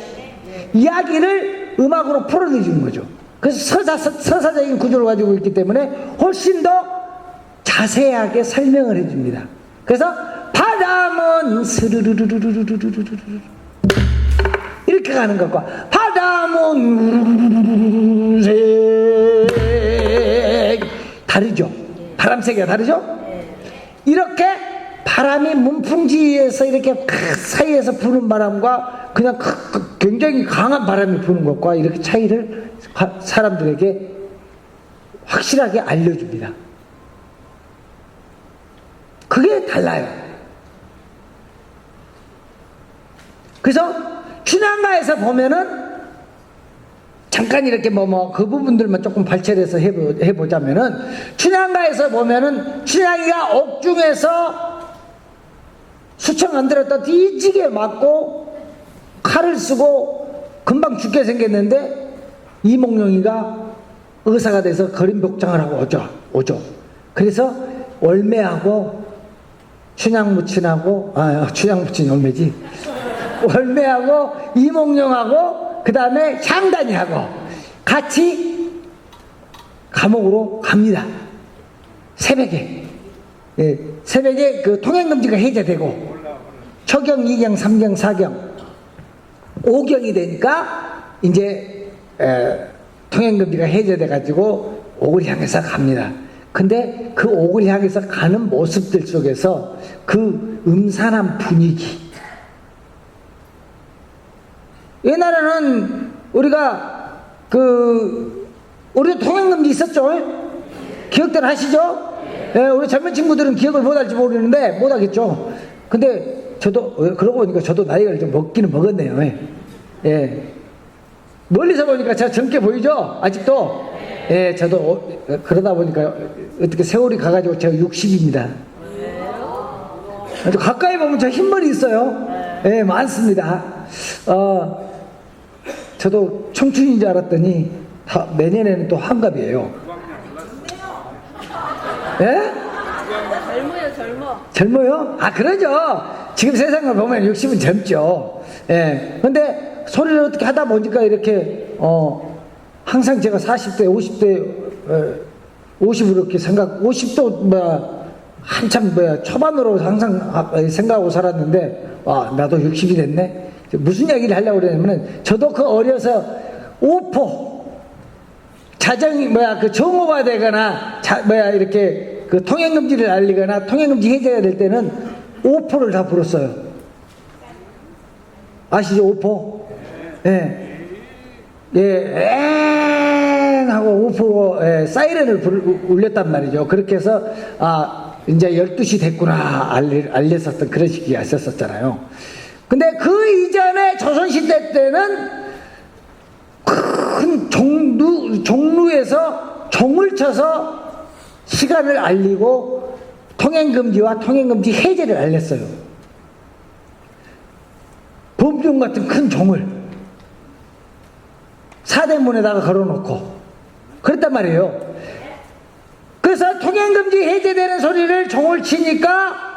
이야기를 음악으로 풀어내주는 거죠. 그래서 서사적인 구조를 가지고 있기 때문에 훨씬 더 자세하게 설명을 해줍니다. 그래서 바람은 스르르르르르르르르르 이렇게 가는 것과 바람은 다르죠. 바람 세기가 다르죠. 이렇게 바람이 문풍지에서 이렇게 사이에서 부는 바람과 그냥 굉장히 강한 바람이 부는 것과 이렇게 차이를 사람들에게 확실하게 알려줍니다. 그게 달라요. 그래서 춘향가에서 보면은 잠깐 이렇게 그 부분들만 조금 발췌해서 해보자면은, 춘향가에서 보면은 춘향이가 옥중에서 수청 안 들었다 뒤지게 맞고 칼을 쓰고 금방 죽게 생겼는데, 이몽룡이가 의사가 돼서 거림복장을 하고 오죠. 그래서 월매하고 춘향무친하고, 춘향무친이 월매지, 월매하고 이몽룡하고 그 다음에 향단이하고 같이 감옥으로 갑니다. 새벽에. 예, 새벽에 그 통행금지가 해제되고, 초경, 2경, 3경, 4경, 5경이 되니까 이제 통행금지가 해제돼 가지고 옥을 향해서 갑니다. 근데 그 옥을 향해서 가는 모습들 속에서 그 음산한 분위기, 옛날에는 우리가 우리도 통행금지 있었죠? 기억들 하시죠? 예, 우리 젊은 친구들은 기억을 못할지 모르는데 못하겠죠. 근데 저도 그러고 보니까 저도 나이가 좀 먹기는 먹었네요. 예. 멀리서 보니까 제가 젊게 보이죠? 아직도. 예, 저도 그러다 보니까 어떻게 세월이 가가지고 제가 60입니다. 아주 가까이 보면 저 흰머리 있어요. 예, 많습니다. 저도 청춘인 줄 알았더니 내년에는 또 환갑이에요. 예? 젊어요? 아, 그러죠. 지금 세상을 보면 60은 젊죠. 예. 근데 소리를 어떻게 하다 보니까 이렇게, 항상 제가 40대, 50대, 50으로 이렇게 50도, 한참, 초반으로 항상 생각하고 살았는데, 나도 60이 됐네? 무슨 이야기를 하려고 그러냐면은, 저도 그 어려서 오포, 그 정오가 되거나, 이렇게 그 통행금지를 알리거나, 통행금지 해제가 될 때는 오포를 다 불었어요. 아시죠, 오포? 예. 예, 하고 오포, 사이렌을 울렸단 말이죠. 그렇게 해서, 이제 12시 됐구나, 알렸었던 그런 시기가 있었잖아요. 근데 그 이전에 조선시대 때는 큰 종루에서 종을 쳐서 시간을 알리고 통행금지와 통행금지 해제를 알렸어요. 범종 같은 큰 종을 사대문에다가 걸어놓고 그랬단 말이에요. 그래서 통행금지 해제되는 소리를 종을 치니까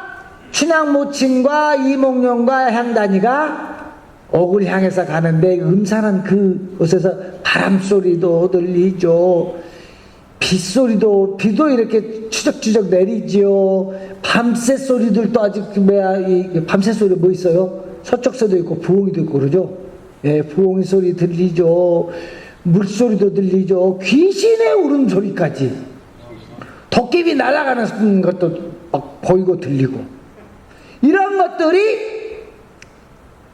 춘향모친과 이몽룡과 향단이가 옥을 향해서 가는데 음산한 그곳에서 바람소리도 들리죠. 빗소리도, 비도 이렇게 추적추적 내리지요. 밤새 소리들도 아직 밤새 소리 뭐 있어요? 서쪽서도 있고 부엉이도 있고 그러죠. 예, 부엉이 소리 들리죠. 물소리도 들리죠. 귀신의 울음소리까지, 도깨비 날아가는 것도 막 보이고 들리고, 이런 것들이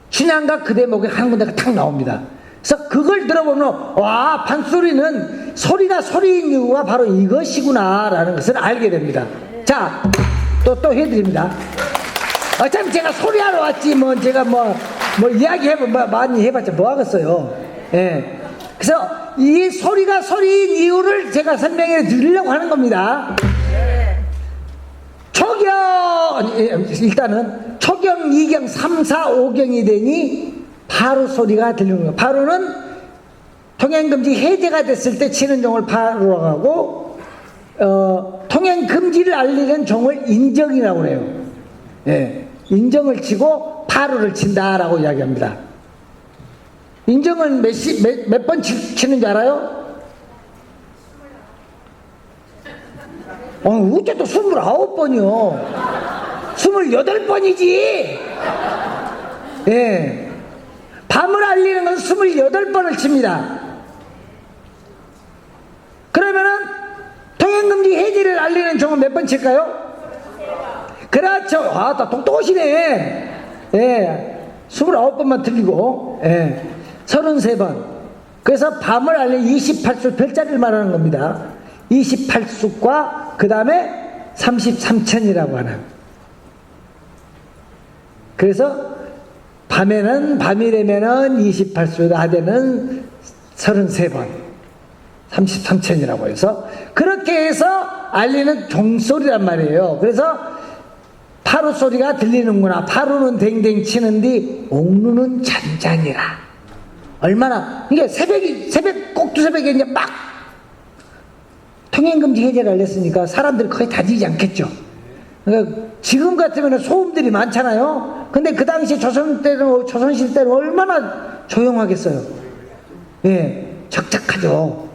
춘향과 그 대목에 한 군데가 탁 나옵니다. 그래서 그걸 들어보면 와, 판소리는 소리가 소리인 이유가 바로 이것이구나 라는 것을 알게 됩니다. 자, 또 해드립니다. 어차피 제가 소리하러 왔지 뭐 제가 뭐 많이 해봤자 뭐 하겠어요. 예. 그래서 이 소리가 소리인 이유를 제가 설명해 드리려고 하는 겁니다. 일단은 초경, 2경, 3, 4, 5경이 되니 바로 소리가 들리는 거예요. 바로는 통행금지 해제가 됐을 때 치는 종을 바로라고 하고, 통행금지를 알리는 종을 인정이라고 해요. 예, 인정을 치고 바로를 친다라고 이야기합니다. 인정은 몇 번 치는 줄 알아요? 어째도 29번이요. 28번이지. 예. 밤을 알리는 건 28번을 칩니다. 그러면은 통행금지 해지를 알리는 종은 몇 번 칠까요? 그렇죠. 아, 다 똑똑하시네. 예. 29번만 틀리고, 예. 33번. 그래서 밤을 알리는 28수 별자리를 말하는 겁니다. 28수과 그 다음에 33천이라고 하는. 그래서 밤에는, 밤이라면은 28수, 낮에는 33번, 33천이라고 해서 그렇게 해서 알리는 종소리란 말이에요. 그래서 파루 소리가 들리는구나. 파루는 댕댕 치는데 옥루는 잔잔이라. 얼마나, 이게 새벽 꼭두새벽에 이제 막 통행금지 해제를 알렸으니까 사람들이 거의 다니지 않겠죠. 그러니까 지금 같으면 소음들이 많잖아요. 근데 그 당시 조선시대 때는 얼마나 조용하겠어요. 예, 적적하죠.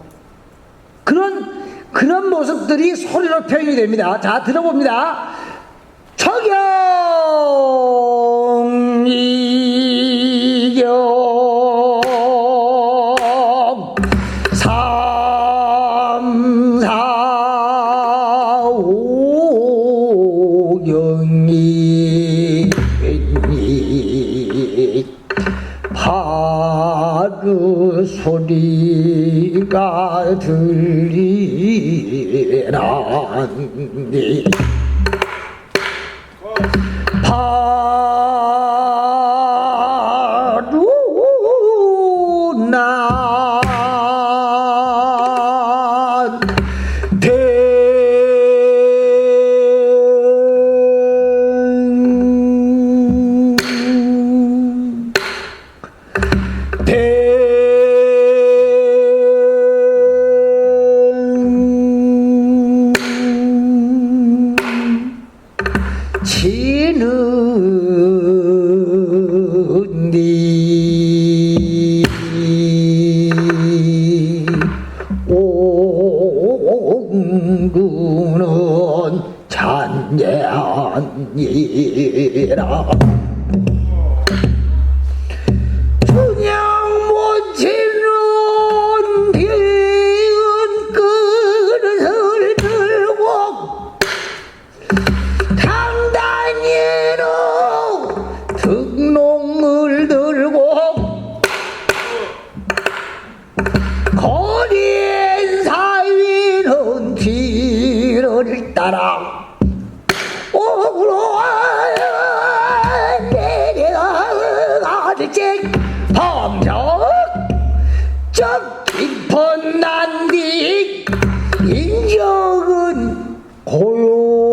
그런 모습들이 소리로 표현이 됩니다. 자, 들어봅니다. 초경, 2경, 3, 4, 5경이 파르 소리가 들리나니 옹구는 잔재아니라. 춘향모친은 비은 그릇을 들고 당단이는 등농을 들고 거리엔 사위는 뒤를 따라 오로 내려가는 고요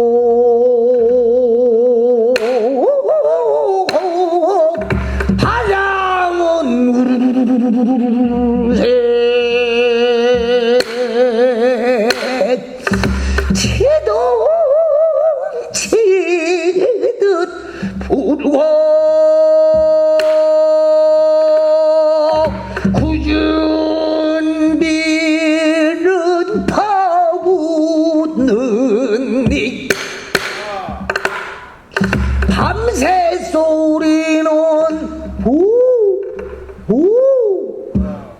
바람은 우르르르르르르 치도 치듯 부르고 굳은 비는 파묻는 니 밤새 소리는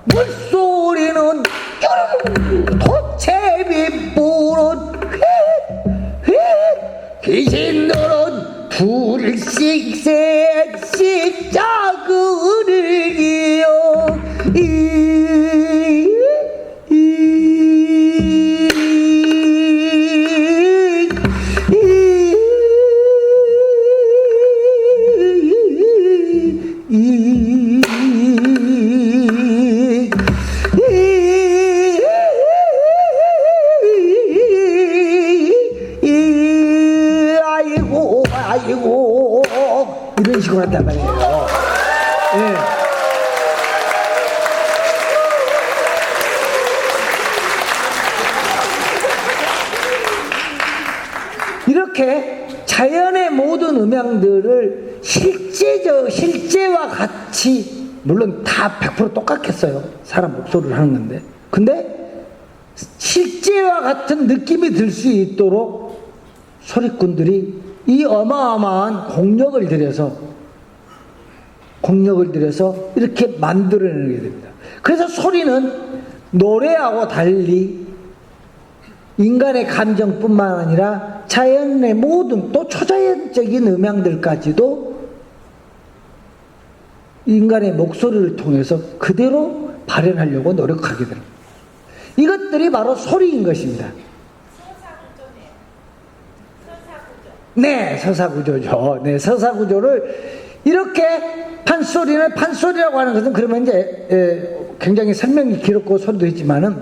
물소리는 도채비불은 귀신들은 둘씩 셋씩 작은을 기어 아이고 이런 식으로 한단 말이에요. 예. 이렇게 자연의 모든 음향들을 실제와 같이, 물론 다 100% 똑같겠어요. 사람 목소리를 하는 건데. 근데 실제와 같은 느낌이 들 수 있도록 소리꾼들이 이 어마어마한 공력을 들여서 이렇게 만들어내게 됩니다. 그래서 소리는 노래하고 달리 인간의 감정뿐만 아니라 자연의 모든 또 초자연적인 음향들까지도 인간의 목소리를 통해서 그대로 발현하려고 노력하게 됩니다. 이것들이 바로 소리인 것입니다. 네, 서사구조죠. 네, 서사구조를 이렇게 판소리라고 하는 것은 그러면 이제 굉장히 설명이 길었고 소리도 있지만은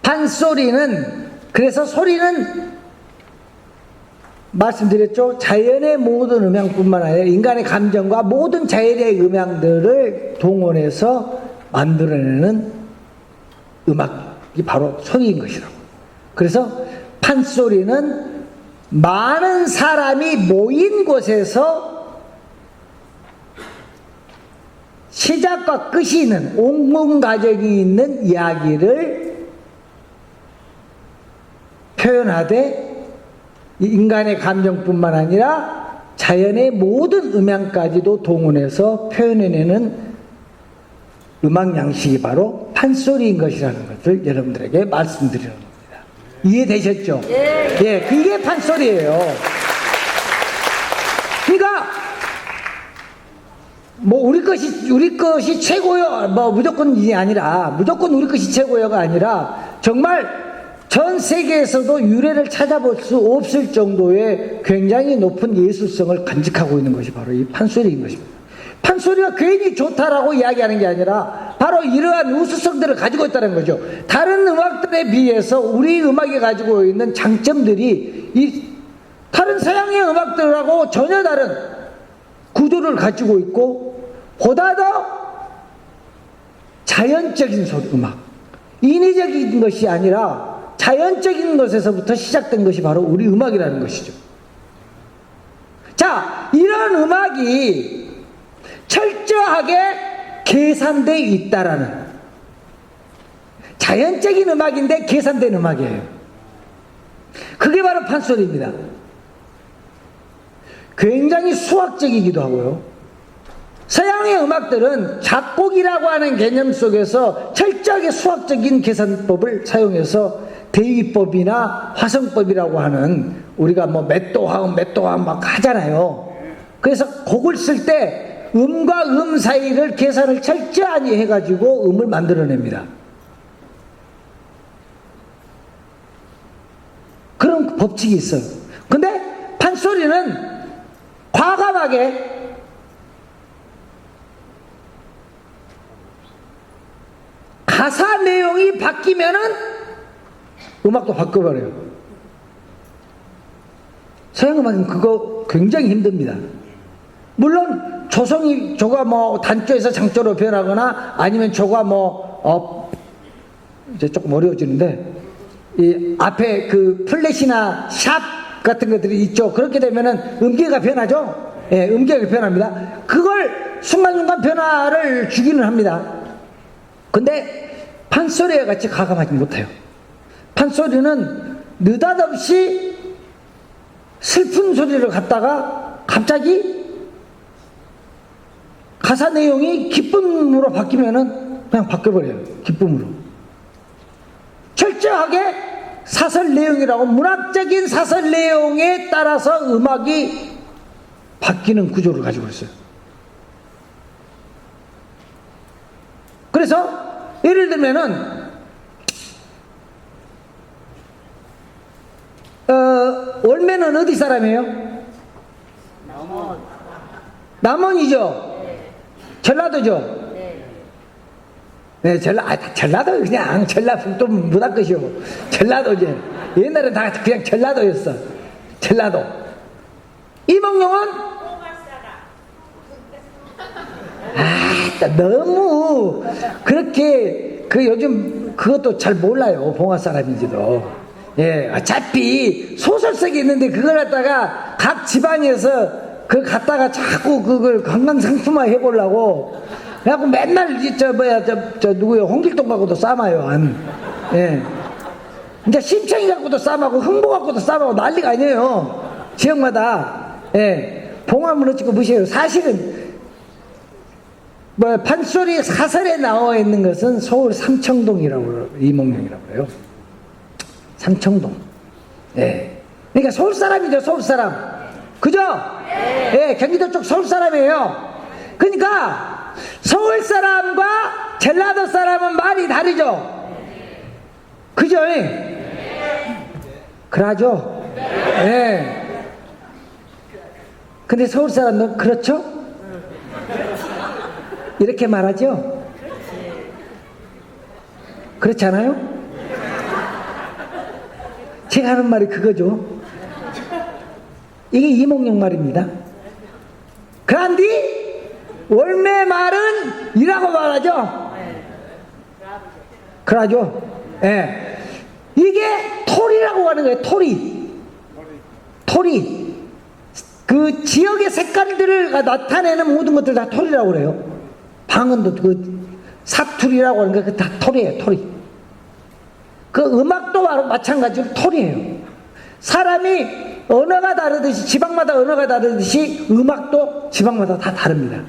판소리는, 그래서 소리는 말씀드렸죠. 자연의 모든 음향뿐만 아니라 인간의 감정과 모든 자연의 음향들을 동원해서 만들어내는 음악이 바로 소리인 것이라고. 그래서 판소리는 많은 사람이 모인 곳에서 시작과 끝이 있는 온 가족이 있는 이야기를 표현하되 인간의 감정뿐만 아니라 자연의 모든 음향까지도 동원해서 표현해내는 음악 양식이 바로 판소리인 것이라는 것을 여러분들에게 말씀드리는 겁니다. 이해되셨죠? 예, 그게 판소리예요. 그러니까 뭐 우리 것이 최고요, 뭐 무조건이 아니라, 무조건 우리 것이 최고요가 아니라 정말 전 세계에서도 유래를 찾아볼 수 없을 정도의 굉장히 높은 예술성을 간직하고 있는 것이 바로 이 판소리인 것입니다. 판소리가 괜히 좋다라고 이야기하는 게 아니라 바로 이러한 우수성들을 가지고 있다는 거죠. 다른 음악들에 비해서 우리 음악이 가지고 있는 장점들이 이 다른 서양의 음악들하고 전혀 다른 구조를 가지고 있고 보다 더 자연적인 음악, 인위적인 것이 아니라 자연적인 것에서부터 시작된 것이 바로 우리 음악이라는 것이죠. 자, 이런 음악이 철저하게 계산되어 있다라는, 자연적인 음악인데 계산된 음악이에요. 그게 바로 판소리입니다. 굉장히 수학적이기도 하고요. 서양의 음악들은 작곡이라고 하는 개념 속에서 철저하게 수학적인 계산법을 사용해서 대위법이나 화성법이라고 하는, 우리가 뭐 맷도화음 막 하잖아요. 그래서 곡을 쓸 때 음과 음 사이를 계산을 철저히 해가지고 음을 만들어냅니다. 그런 법칙이 있어요. 근데 판소리는 과감하게 가사 내용이 바뀌면은 음악도 바꿔버려요. 서양 음악은 그거 굉장히 힘듭니다. 물론 조성이 조가 뭐 단조에서 장조로 변하거나 아니면 조가 이제 조금 어려워지는데 이 앞에 그 플랫이나 샵 같은 것들이 있죠. 그렇게 되면은 음계가 변하죠. 예, 음계가 변합니다. 그걸 순간순간 변화를 주기는 합니다. 근데 판소리와 같이 가감하지 못해요. 판소리는 느닷없이 슬픈 소리를 갖다가 갑자기 가사 내용이 기쁨으로 바뀌면은 그냥 바뀌어버려요. 기쁨으로. 철저하게 사설 내용이라고 문학적인 사설 내용에 따라서 음악이 바뀌는 구조를 가지고 있어요. 그래서 예를 들면은 월매는 어디 사람이에요? 남원이죠? 전라도죠? 네, 전라도 그냥 전라북도 문화것이요. 전라도지. 옛날엔 다 그냥 전라도였어. 전라도. 이몽룡은 너무 그렇게 요즘 그것도 잘 몰라요. 봉화 사람인지도. 예, 어차피 소설책이 있는데 그걸 갖다가 각 지방에서 그걸 갖다가 자꾸 그걸 관광상품화 해보려고 그래갖고 맨날 저 누구요? 홍길동하고도 싸마요. 예. 이제 심청이 갖고도 싸마고 흥보 갖고도 싸마고 난리가 아니에요. 지역마다. 예. 봉화문을 찍고 무시해요. 사실은 판소리 사설에 나와 있는 것은 서울 삼청동이라고 그래요. 이몽룡이라고 그래요. 삼청동. 예. 그러니까 서울 사람이죠, 서울 사람. 그죠? 예, 경기도 쪽 서울 사람이에요. 그러니까 서울 사람과 전라도 사람은 말이 다르죠? 그죠? 그러죠? 예. 근데 서울 사람은 그렇죠? 이렇게 말하죠? 그렇지 않아요? 제가 하는 말이 그거죠. 이게 이몽룡 말입니다. 그런데 월매 말은 이라고 말하죠. 그러죠. 예. 이게 토리라고 하는 거예요. 토리. 그 지역의 색깔들을 나타내는 모든 것들 다 토리라고 그래요. 방언도 그 사투리라고 하는 거 다 토리예요. 토리. 그 음악도 마찬가지로 토리예요. 사람이 언어가 다르듯이 지방마다 언어가 다르듯이 음악도 지방마다 다 다릅니다.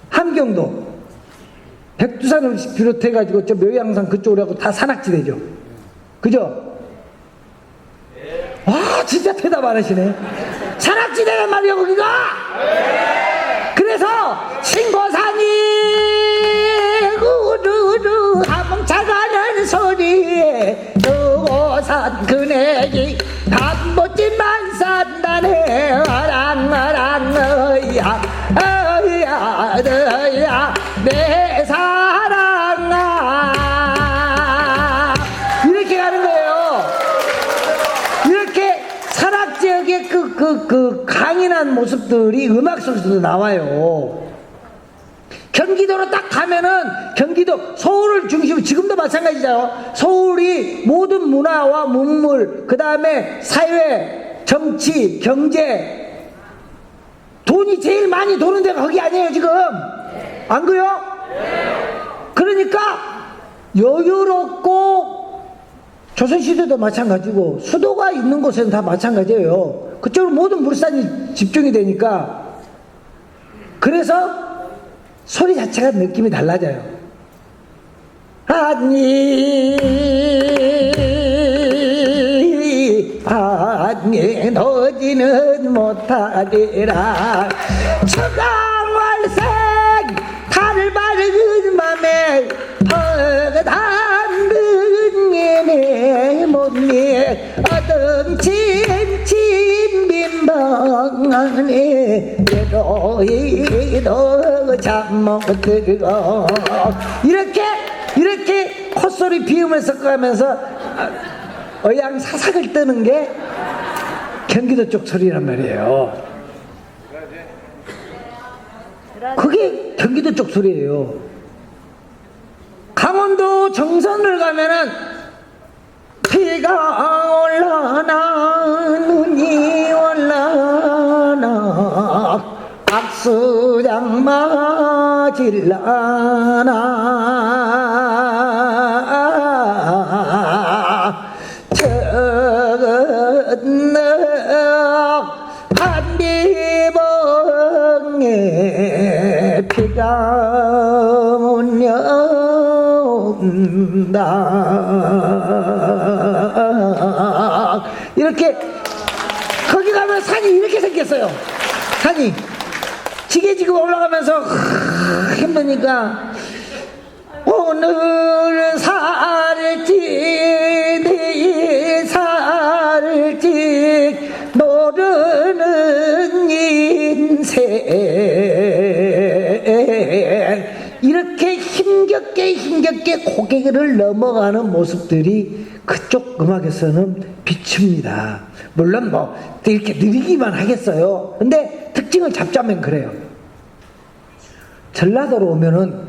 함경도 백두산을 비롯해 가지고 저 묘양산 그쪽으로 하고 다 산악지대죠. 그죠? 와, 진짜 대답 안 하시네. 산악지대란 말이야 거기가. 그래서 신고산이 우르르 함차가는 소리에 노고산 그네기 밥못집만 산다네. 아랑아랑 어이야 내 사랑아. 이렇게 가는 거예요. 이렇게 산악지역의 그 강인한 모습들이 음악 속에서도 나와요. 경기도로 딱 가면은 경기도 서울을 중심으로 지금도 마찬가지잖아요. 서울이 모든 문화와 문물, 그 다음에 사회, 정치, 경제, 돈이 제일 많이 도는 데가 거기 아니에요 지금? 안 그래요? 그러니까 여유롭고 조선시대도 마찬가지고 수도가 있는 곳에는 다 마찬가지예요. 그쪽으로 모든 물산이 집중이 되니까. 그래서 소리 자체가 느낌이 달라져요. 아니 너지는 못하리라. 초강월색 달을 밝은 맘에 퍼담는 내 몸에 어둠친 빈방안에 외로이도 잠 못 들어. 이렇게 콧소리 비음을 섞어가면서 어양 사삭을 뜨는 게 경기도 쪽 소리란 말이에요. 그게 경기도 쪽 소리예요. 강원도 정선을 가면은 비가 올라나 눈이 올라나 악수장 맞을라나 한비봉에 비가 못 온다. 이렇게 거기 가면 산이 이렇게 생겼어요. 산이 지게지게 올라가면서 힘드니까 오늘 살지 내일 살지 모르는 인생 이렇게 힘겹게 고개를 넘어가는 모습들이 그쪽 음악에서는 비춥니다. 물론 뭐 이렇게 느리기만 하겠어요. 근데 특징을 잡자면 그래요. 전라도로 오면은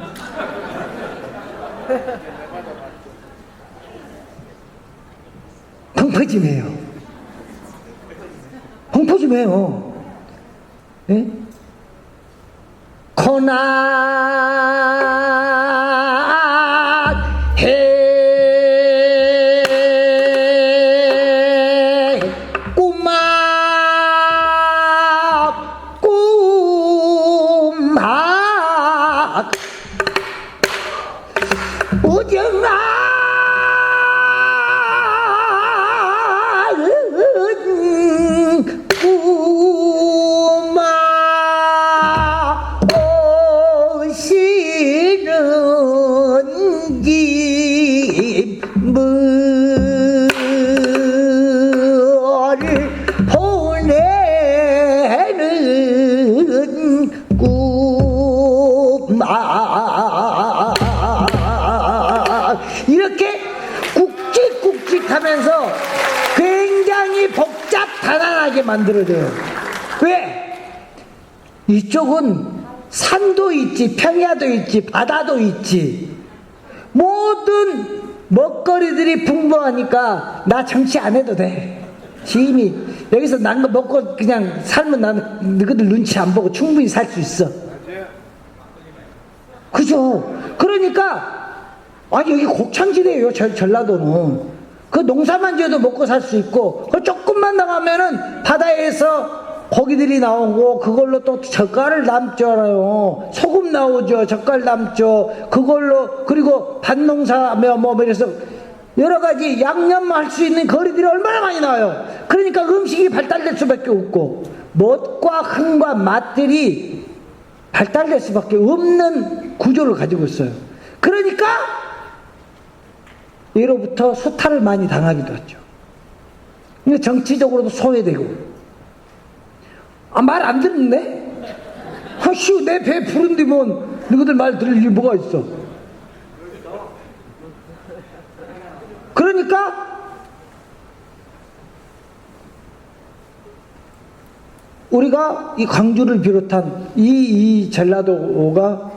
펑퍼짐해요. 펑퍼짐해요. 예? 코나해 꼬막 오정아 이렇게 굵직굵직하면서 굉장히 복잡다단하게 만들어져요. 왜? 이쪽은 산도 있지, 평야도 있지, 바다도 있지. 모든 먹거리들이 풍부하니까 나 정치 안 해도 돼. 지금이 여기서 난 거 먹고 그냥 살면 나는 너희들 눈치 안 보고 충분히 살 수 있어. 그죠? 그러니까 아니 여기 곡창지대예요. 전라도는 그 농사만 지어도 먹고 살 수 있고 그 조금만 나가면은 바다에서 고기들이 나오고 그걸로 또 젓갈을 남잖아요. 소금 나오죠. 젓갈 남죠. 그걸로 그리고 밭농사 뭐 이래서 여러 가지 양념할 수 있는 거리들이 얼마나 많이 나와요. 그러니까 음식이 발달될 수밖에 없고 멋과 흥과 맛들이 발달될 수밖에 없는 구조를 가지고 있어요. 그러니까 예로부터 수탈을 많이 당하기도 하죠. 근데 정치적으로도 소외되고 말 안 듣는데? 아쉬우 내 배 부른데 뭐 너희들 말 들을 일이 뭐가 있어. 그러니까 우리가 이 광주를 비롯한 이 전라도가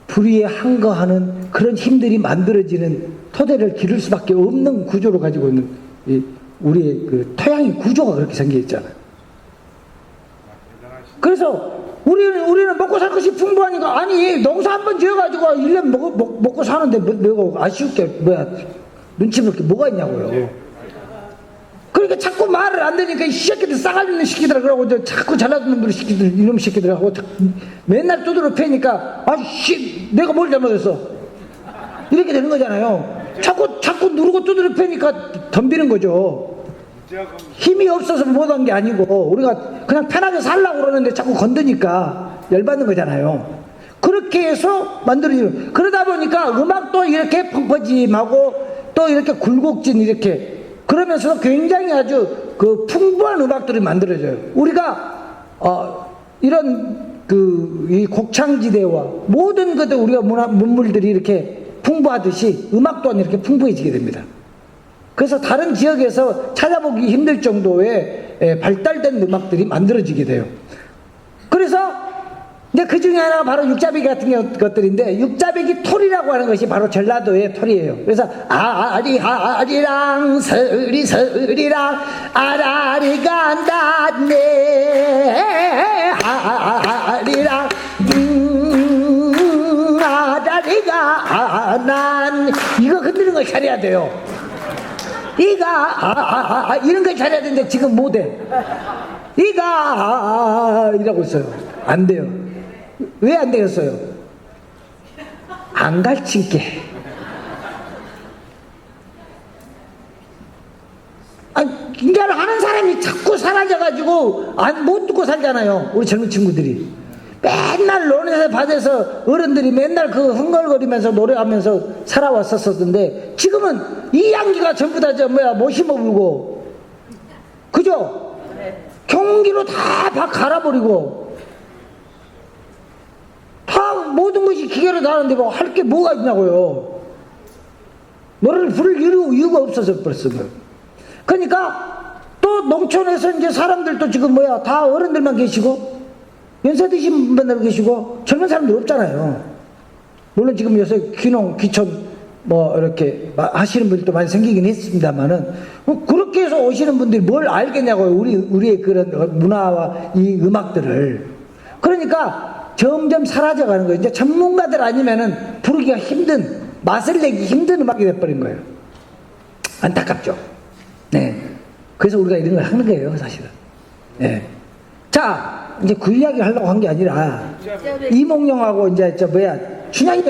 불의에 항거하는 그런 힘들이 만들어지는 토대를 기를 수밖에 없는 구조를 가지고 있는 우리의 그 토양의 구조가 그렇게 생겨 있잖아요. 그래서 우리는 먹고 살 것이 풍부하니까 아니 농사 한번 지어가지고 1년 먹고 사는데 뭐가 아쉬울 게 뭐야 눈치 볼 게 뭐가 있냐고요. 그러니까 자꾸 말을 안 되니까 이 새끼들 싸가지 없는 새끼들 그러고 자꾸 잘나는 놈들 새끼들 이놈 새끼들하고 맨날 두드려 패니까 아씨 내가 뭘 잘못했어 이렇게 되는 거잖아요. 자꾸 누르고 두드려 패니까 덤비는 거죠. 힘이 없어서 못한 게 아니고 우리가 그냥 편하게 살려고 그러는데 자꾸 건드니까 열받는 거잖아요. 그렇게 해서 만들어지는. 그러다 보니까 음악도 이렇게 펑퍼짐하고 또 이렇게 굴곡진 이렇게 그러면서 굉장히 아주 그 풍부한 음악들이 만들어져요. 우리가 이런 이 곡창지대와 모든 것들 우리가 문물들이 이렇게 풍부하듯이 음악 또한 이렇게 풍부해지게 됩니다. 그래서 다른 지역에서 찾아보기 힘들 정도의 발달된 음악들이 만들어지게 돼요. 그래서 이제 그 중에 하나가 바로 육자배기 같은 것들인데, 육자배기 톨이라고 하는 것이 바로 전라도의 톨이에요. 그래서 아리랑 서리랑 아라리가 났네, 아리랑 아라리가 난, 이거 흔드는 걸 잘해야 돼요. 이가 이런 걸 잘해야 되는데 지금 못해. 이가 이라고 있어요. 안 돼요. 왜 안 되겠어요? 안 가르칠게. 인가를 하는 사람이 자꾸 사라져가지고 못 듣고 살잖아요. 우리 젊은 친구들이 맨날 논에서 밭에서 어른들이 맨날 그 흥얼거리면서 노래하면서 살아왔었는데, 지금은 이 양기가 전부 다 못 심어 불고, 그죠? 경기로 다 갈아버리고, 다 모든 것이 기계로 나는데 뭐 할 게 뭐가 있냐고요. 노래를 부를 이유가 없어서 버렸어요. 그러니까 또 농촌에서 이제 사람들도 지금 다 어른들만 계시고, 연세 드신 분들 계시고, 젊은 사람들 없잖아요. 물론 지금 요새 귀촌 이렇게 하시는 분들도 많이 생기긴 했습니다만은, 그렇게 해서 오시는 분들이 뭘 알겠냐고요. 우리의 그런 문화와 이 음악들을. 그러니까 점점 사라져가는 거예요. 이제 전문가들 아니면은 부르기가 힘든, 맛을 내기 힘든 음악이 돼버린 거예요. 안타깝죠. 네. 그래서 우리가 이런 걸 하는 거예요, 사실은. 네. 자, 이제 그 이야기를 하려고 한 게 아니라, 이몽룡하고 이제 춘향이,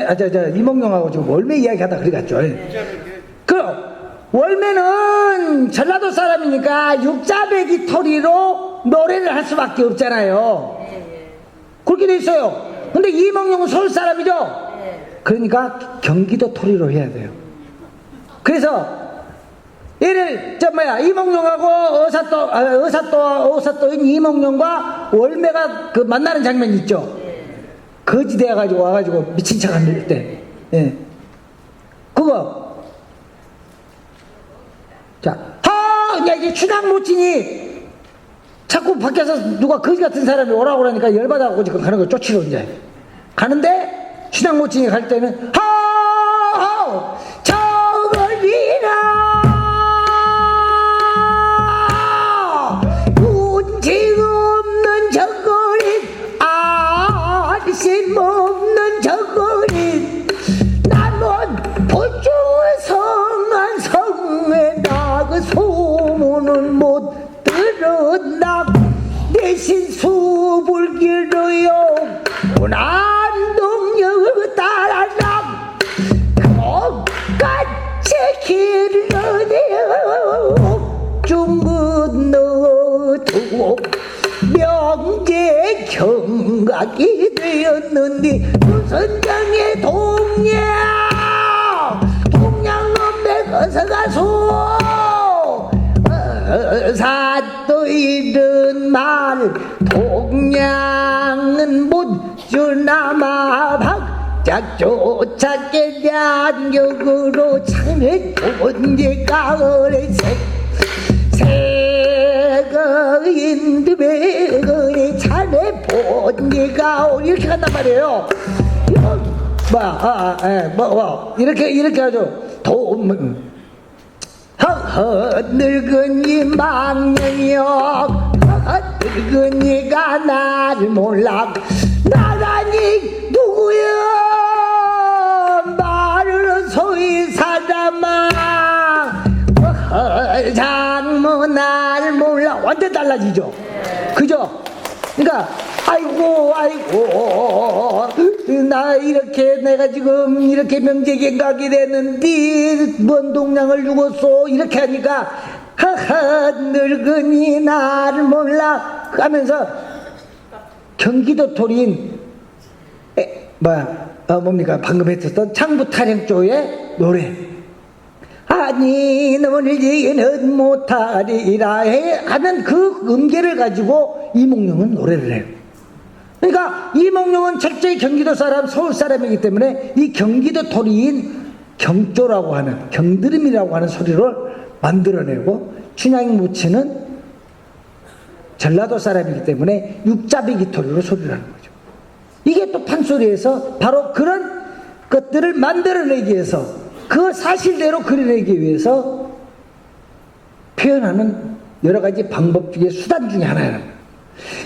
이몽룡하고 지금 월매 이야기 하다 그래 갔죠. 월매는 전라도 사람이니까 육자배기 토리로 노래를 할 수밖에 없잖아요. 그렇게 돼 있어요. 근데 이몽룡은 서울 사람이죠. 그러니까 경기도 토리로 해야 돼요. 그래서 얘를 이몽룡하고 어사또인 이몽룡과 월매가 그 만나는 장면이 있죠. 거지대 와가지고 미친 척 하는 때, 예. 그거. 자, 이제 춘향 모친이 자꾸 밖에서 누가 거지 같은 사람이 오라고 그러니까 열받아가지고 지금 가는 거 쫓으러 이제 가는데, 춘향 모친이 갈 때는 저걸리라 없는 저거리, 아심없는 저거리, 남은 보주의 성한 성에 나 그 소문은 못 들었나, 대신 수불기로요 남동여 따라라 똑같이 길을 중건너두고 명제 경각이 되었는데, 무선장의 동양놈의 거서가서 사또 이른 말 동양은 못 주나마 박작 쫓았게 대한 격으로 창을 본게 가을의 새거인들의 차례 본게가 이렇게 간단 말이에요. 이렇게 하죠. 늙은이 망령이여, 늙은이가 나를 몰라, 나라니 누구여, 말을 소위 사람아, 장모 나를 몰라. 완전 달라지죠. 그죠? 그러니까 아이고 나 이렇게 내가 지금 이렇게 명제경각이 됐는데 뭔 동량을 죽었소, 이렇게 하니까 늙은이 나를 몰라 하면서 경기도 토리인 뭡니까 방금 했었던 창부타령조의 노래, 아니 너를 지는 못하리라 하는 그 음계를 가지고 이몽룡은 노래를 해요. 그러니까 이몽룡은 철저히 경기도 사람, 서울 사람이기 때문에 이 경기도 토리인 경조라고 하는, 경드름이라고 하는 소리를 만들어내고, 춘향무치는 전라도 사람이기 때문에 육자비기 토리로 소리를 하는 거죠. 이게 또 판소리에서 바로 그런 것들을 만들어내기 위해서, 그 사실대로 그려내기 위해서 표현하는 여러 가지 방법 중에 수단 중에 하나라는 거예요.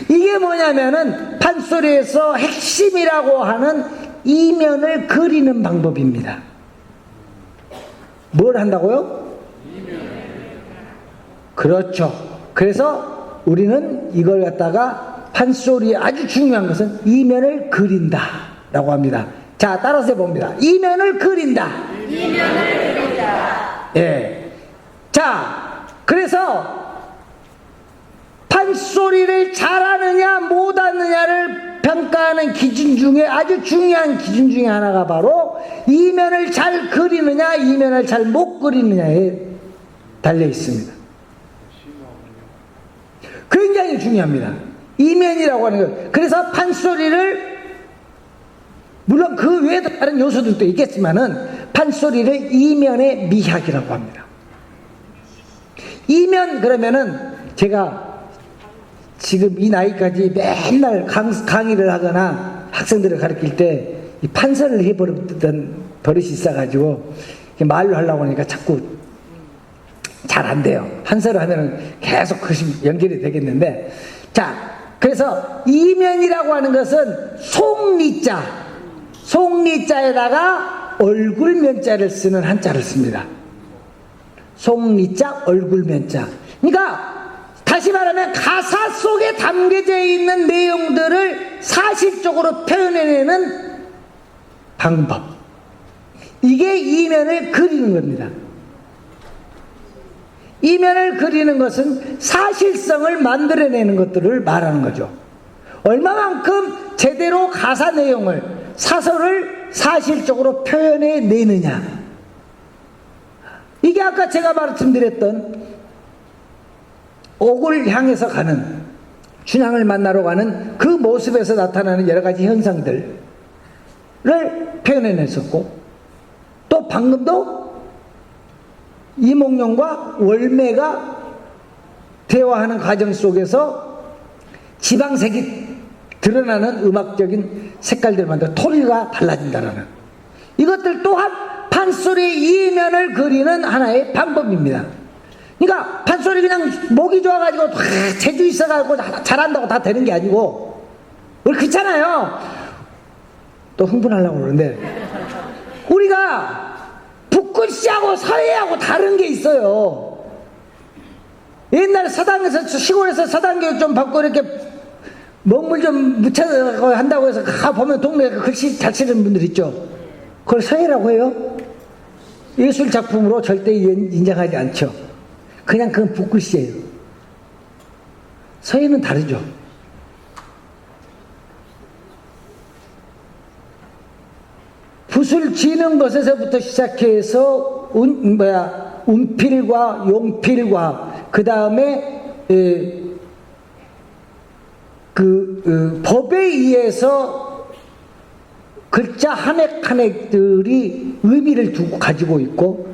이게 뭐냐면은 판소리에서 핵심이라고 하는 이면을 그리는 방법입니다. 뭘 한다고요? 그렇죠. 그래서 우리는 이걸 갖다가 판소리에 아주 중요한 것은 이면을 그린다 라고 합니다. 자, 따라서 해봅니다. 이면을 그린다. 이면을 그린다. 예. 자, 그래서 판소리를 잘하느냐 못하느냐를 평가하는 기준 중에 아주 중요한 기준 중에 하나가 바로 이면을 잘 그리느냐 이면을 잘 못 그리느냐에 달려 있습니다. 굉장히 중요합니다. 이면이라고 하는 것. 그래서 판소리를, 물론 그 외에도 다른 요소들도 있겠지만은 판소리를 이면의 미학이라고 합니다. 이면 그러면은 제가 지금 이 나이까지 맨날 강의를 하거나 학생들을 가르칠 때 이 판서를 해버렸던 버릇이 있어가지고 말로 하려고 하니까 자꾸 잘 안 돼요. 한서를 하면은 계속 그것이 연결이 되겠는데, 자, 그래서 이면이라고 하는 것은 송리자에다가 얼굴면자를 쓰는 한자를 씁니다. 송리자 얼굴면자. 그러니까 다시 말하면 가사 속에 담겨져 있는 내용들을 사실적으로 표현해내는 방법. 이게 이면을 그리는 겁니다. 이면을 그리는 것은 사실성을 만들어내는 것들을 말하는 거죠. 얼마만큼 제대로 가사 내용을, 사설을 사실적으로 표현해내느냐. 이게 아까 제가 말씀드렸던 옥을 향해서 가는, 춘향을 만나러 가는 그 모습에서 나타나는 여러 가지 현상들을 표현해냈었고, 또 방금도 이몽룡과 월매가 대화하는 과정 속에서 지방색이 드러나는 음악적인 색깔들만 토리가 달라진다는 이것들 또한 판소리의 이면을 그리는 하나의 방법입니다. 그러니까 판소리 그냥 목이 좋아가지고 재주 있어가지고 잘한다고 다 되는 게 아니고, 우리 그렇잖아요. 또 흥분하려고 그러는데, 우리가 북글씨하고 서예하고 다른 게 있어요. 옛날 서당에서, 시골에서 서당교육 좀 받고 이렇게 먹물 좀 묻혀 한다고 해서 보면 동네에 글씨 잘 치는 분들 있죠. 그걸 서예라고 해요. 예술 작품으로 절대 인정하지 않죠. 그냥 그건 붓글씨예요. 서예는 다르죠. 붓을 지는 것에서부터 시작해서 운필과 용필과 그 다음에 법에 의해서 글자 한 획 한 획들이 의미를 두고 가지고 있고,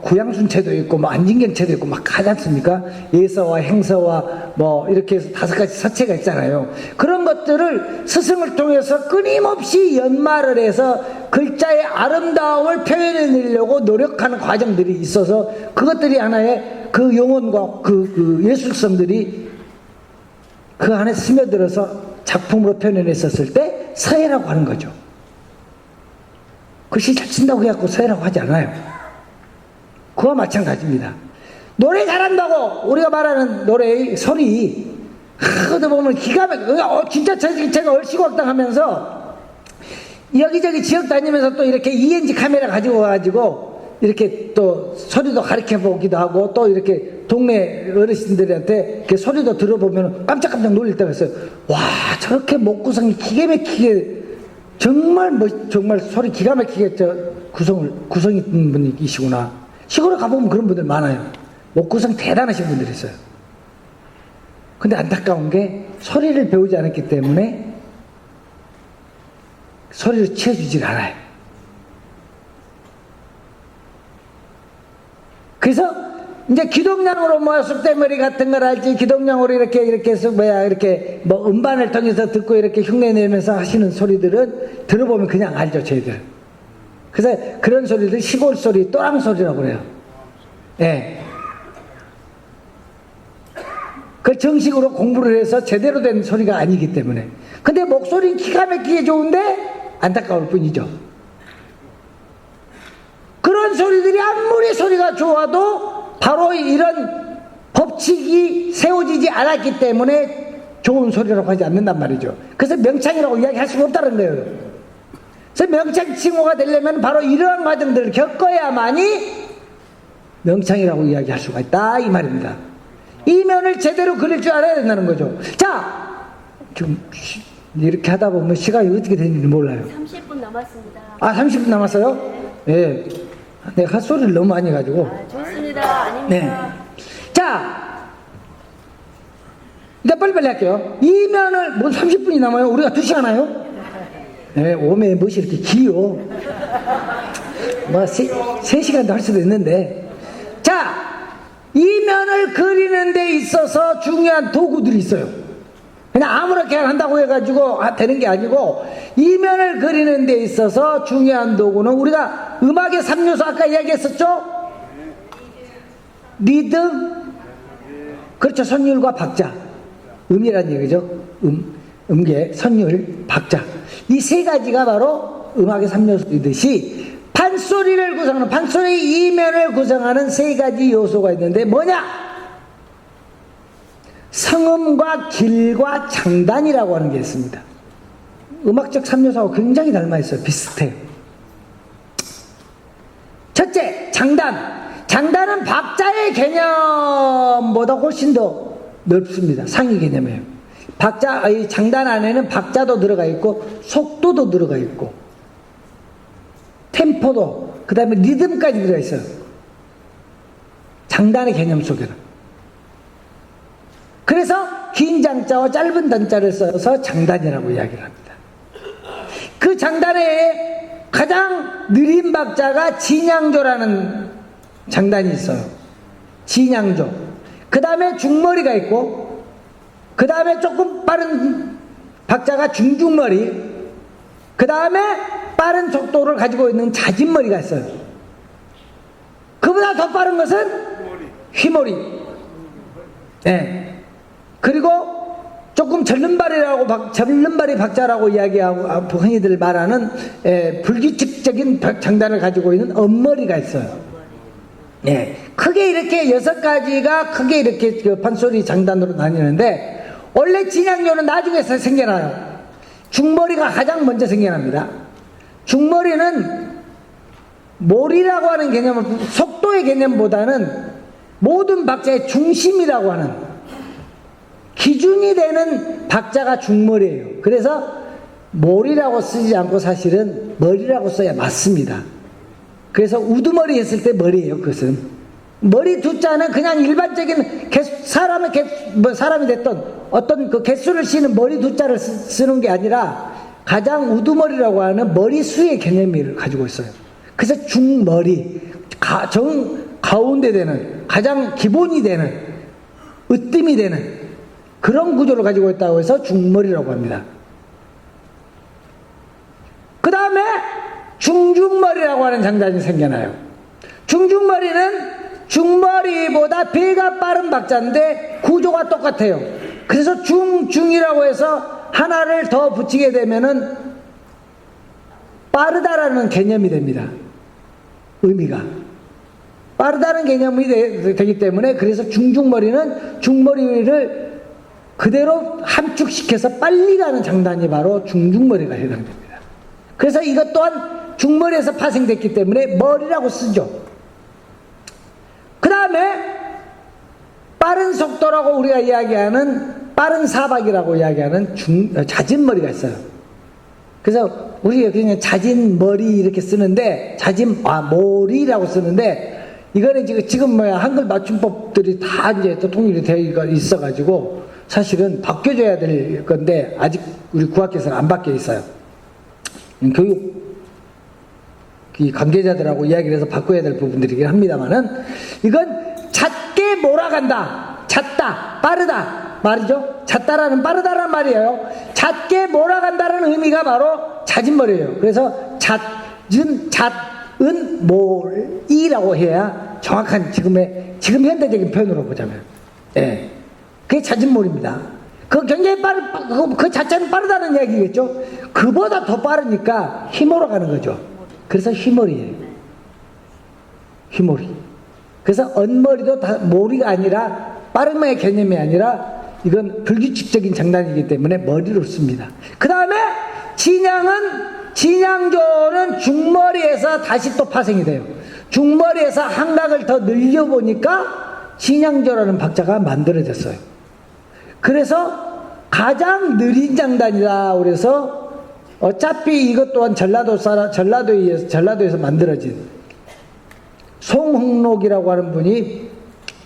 구양순체도 있고, 안진경체도 있고, 막 하지 않습니까? 예서와 행서와 이렇게 해서 5가지 서체가 있잖아요. 그런 것들을 스승을 통해서 끊임없이 연말을 해서 글자의 아름다움을 표현해내려고 노력하는 과정들이 있어서, 그것들이 하나의 그 용언과 그 예술성들이 그 안에 스며들어서 작품으로 표현해냈었을 때 서예라고 하는 거죠. 글씨 잘 친다고 해갖고 서예라고 하지 않아요. 그와 마찬가지입니다. 노래 잘한다고 우리가 말하는 노래의 소리, 그것도 보면 기가 막혀. 진짜 제가 얼씨구박당 하면서 여기저기 지역 다니면서 또 이렇게 ENG 카메라 가지고 와가지고 이렇게 또 소리도 가르쳐 보기도 하고, 또 이렇게 동네 어르신들한테 이렇게 소리도 들어보면 깜짝깜짝 놀릴 때가 있어요. 와, 저렇게 목구성이 기가 막히게, 정말 소리 기가 막히게 구성이 있는 분이시구나. 시골에 가보면 그런 분들 많아요. 목구성 대단하신 분들이 있어요. 근데 안타까운 게 소리를 배우지 않았기 때문에 소리를 치워주질 않아요. 그래서 이제 기동량으로 뭐 쑥대머리 같은 걸 알지, 기동량으로 이렇게 해서 이렇게 뭐 음반을 통해서 듣고 이렇게 흉내내면서 하시는 소리들은 들어보면 그냥 알죠, 저희들. 그래서 그런 소리들 시골 소리, 또랑 소리라고 그래요. 예. 그 정식으로 공부를 해서 제대로 된 소리가 아니기 때문에. 근데 목소리는 기가 막히게 좋은데 안타까울 뿐이죠. 그런 소리들이 아무리 소리가 좋아도 바로 이런 법칙이 세워지지 않았기 때문에 좋은 소리라고 하지 않는단 말이죠. 그래서 명창이라고 이야기할 수가 없다는 거예요. 그래서 명창 칭호가 되려면 바로 이러한 과정들을 겪어야만이 명창이라고 이야기할 수가 있다, 이 말입니다. 이 면을 제대로 그릴 줄 알아야 된다는 거죠. 자, 좀 이렇게 하다 보면 시간이 어떻게 되는지 몰라요. 30분 남았습니다. 아, 30분 남았어요? 예. 내가 헛소리를 너무 많이 해가지고. 좋습니다. 아닙니다. 네. 자, 일단 빨리빨리 할게요. 이 면을, 뭐 30분이 남아요? 우리가 2시간 하나요? 네, 오메, 무엇이 이렇게 기요? 뭐, 3시간도 할 수도 있는데. 자, 이 면을 그리는 데 있어서 중요한 도구들이 있어요. 그냥 아무렇게나 한다고 해가지고 되는 게 아니고, 이 면을 그리는 데 있어서 중요한 도구는 우리가 음악의 3요소 아까 이야기했었죠? 리듬, 그렇죠. 선율과 박자. 음이란 얘기죠. 음계, 선율, 박자. 이 세 가지가 바로 음악의 3요소이듯이 판소리를 구성하는, 판소리 이면을 구성하는 세 가지 요소가 있는데 뭐냐? 성음과 길과 장단이라고 하는 게 있습니다. 음악적 3요소하고 굉장히 닮아 있어요. 비슷해요. 첫째, 장단. 장단은 박자의 개념보다 훨씬 더 넓습니다. 상위 개념이에요. 이 장단 안에는 박자도 들어가 있고 속도도 들어가 있고 템포도, 그 다음에 리듬까지 들어가 있어요. 장단의 개념 속에는. 그래서 긴 장자와 짧은 단자를 써서 장단이라고 이야기를 합니다. 그 장단에 가장 느린 박자가 진양조라는 장단이 있어요. 진양조. 그 다음에 중머리가 있고, 그 다음에 조금 빠른 박자가 중중머리, 그 다음에 빠른 속도를 가지고 있는 자진머리가 있어요. 그보다 더 빠른 것은 휘머리. 네. 그리고 조금 절름발이 박자라고 이야기하고 흔히들 말하는 불규칙적인 장단을 가지고 있는 엄머리가 있어요. 예, 크게 이렇게 6가지가 크게 이렇게 그 판소리 장단으로 나뉘는데, 원래 진양조는 나중에 생겨나요. 중머리가 가장 먼저 생겨납니다. 중머리는 몰이라고 하는 개념은 속도의 개념보다는 모든 박자의 중심이라고 하는 기준이 되는 박자가 중머리예요. 그래서 몰이라고 쓰지 않고 사실은 머리라고 써야 맞습니다. 그래서 우두머리 했을 때 머리예요. 그것은 머리 두자는 그냥 일반적인 사람이 됐던 어떤 그 개수를 씌는 머리 두자를 쓰는 게 아니라 가장 우두머리라고 하는 머리수의 개념을 가지고 있어요. 그래서 중머리, 가운데 되는, 가장 기본이 되는, 으뜸이 되는 그런 구조를 가지고 있다고 해서 중머리라고 합니다. 그 다음에 중중머리라고 하는 장단이 생겨나요. 중중머리는 중머리보다 배가 빠른 박자인데 구조가 똑같아요. 그래서 중이라고 해서 하나를 더 붙이게 되면은 빠르다라는 개념이 됩니다. 의미가 빠르다는 개념이 되기 때문에, 그래서 중중머리는 중머리를 그대로 함축시켜서 빨리 가는 장단이 바로 중중머리가 해당됩니다. 그래서 이것 또한 중머리에서 파생됐기 때문에 머리라고 쓰죠. 그 다음에 빠른 속도라고 우리가 이야기하는, 빠른 사박이라고 이야기하는 자진머리가 있어요. 그래서 우리가 그냥 자진머리 이렇게 쓰는데, 몰이라고 쓰는데, 이거는 지금 한글 맞춤법들이 다 이제 또 통일이 되어 있어가지고 사실은 바뀌어줘야 될 건데 아직 우리 국악에서는 안 바뀌어 있어요. 교육 이 관계자들하고 이야기를 해서 바꿔야 될 부분들이긴 합니다만은 이건 잦게 몰아간다, 잦다, 빠르다 말이죠. 잦다라는 빠르다라는 말이에요. 잦게 몰아간다는 의미가 바로 잦은 머리예요. 그래서 잦은 몰이라고 해야 정확한 지금 현대적인 표현으로 보자면, 예, 그게 잦은 몰입니다. 그 굉장히 그 자체는 빠르다는 이야기겠죠. 그보다 더 빠르니까 휘몰아 가는 거죠. 그래서 휘몰이에요. 휘몰이. 그래서 언머리도 다 몰이가 아니라 빠름의 개념이 아니라 이건 불규칙적인 장단이기 때문에 머리로 씁니다. 그 다음에 진양조는 중머리에서 다시 또 파생이 돼요. 중머리에서 항락을 더 늘려보니까 진양조라는 박자가 만들어졌어요. 그래서 가장 느린 장단이다. 그래서 어차피 이것 또한 전라도에서 만들어진 송흥록이라고 하는 분이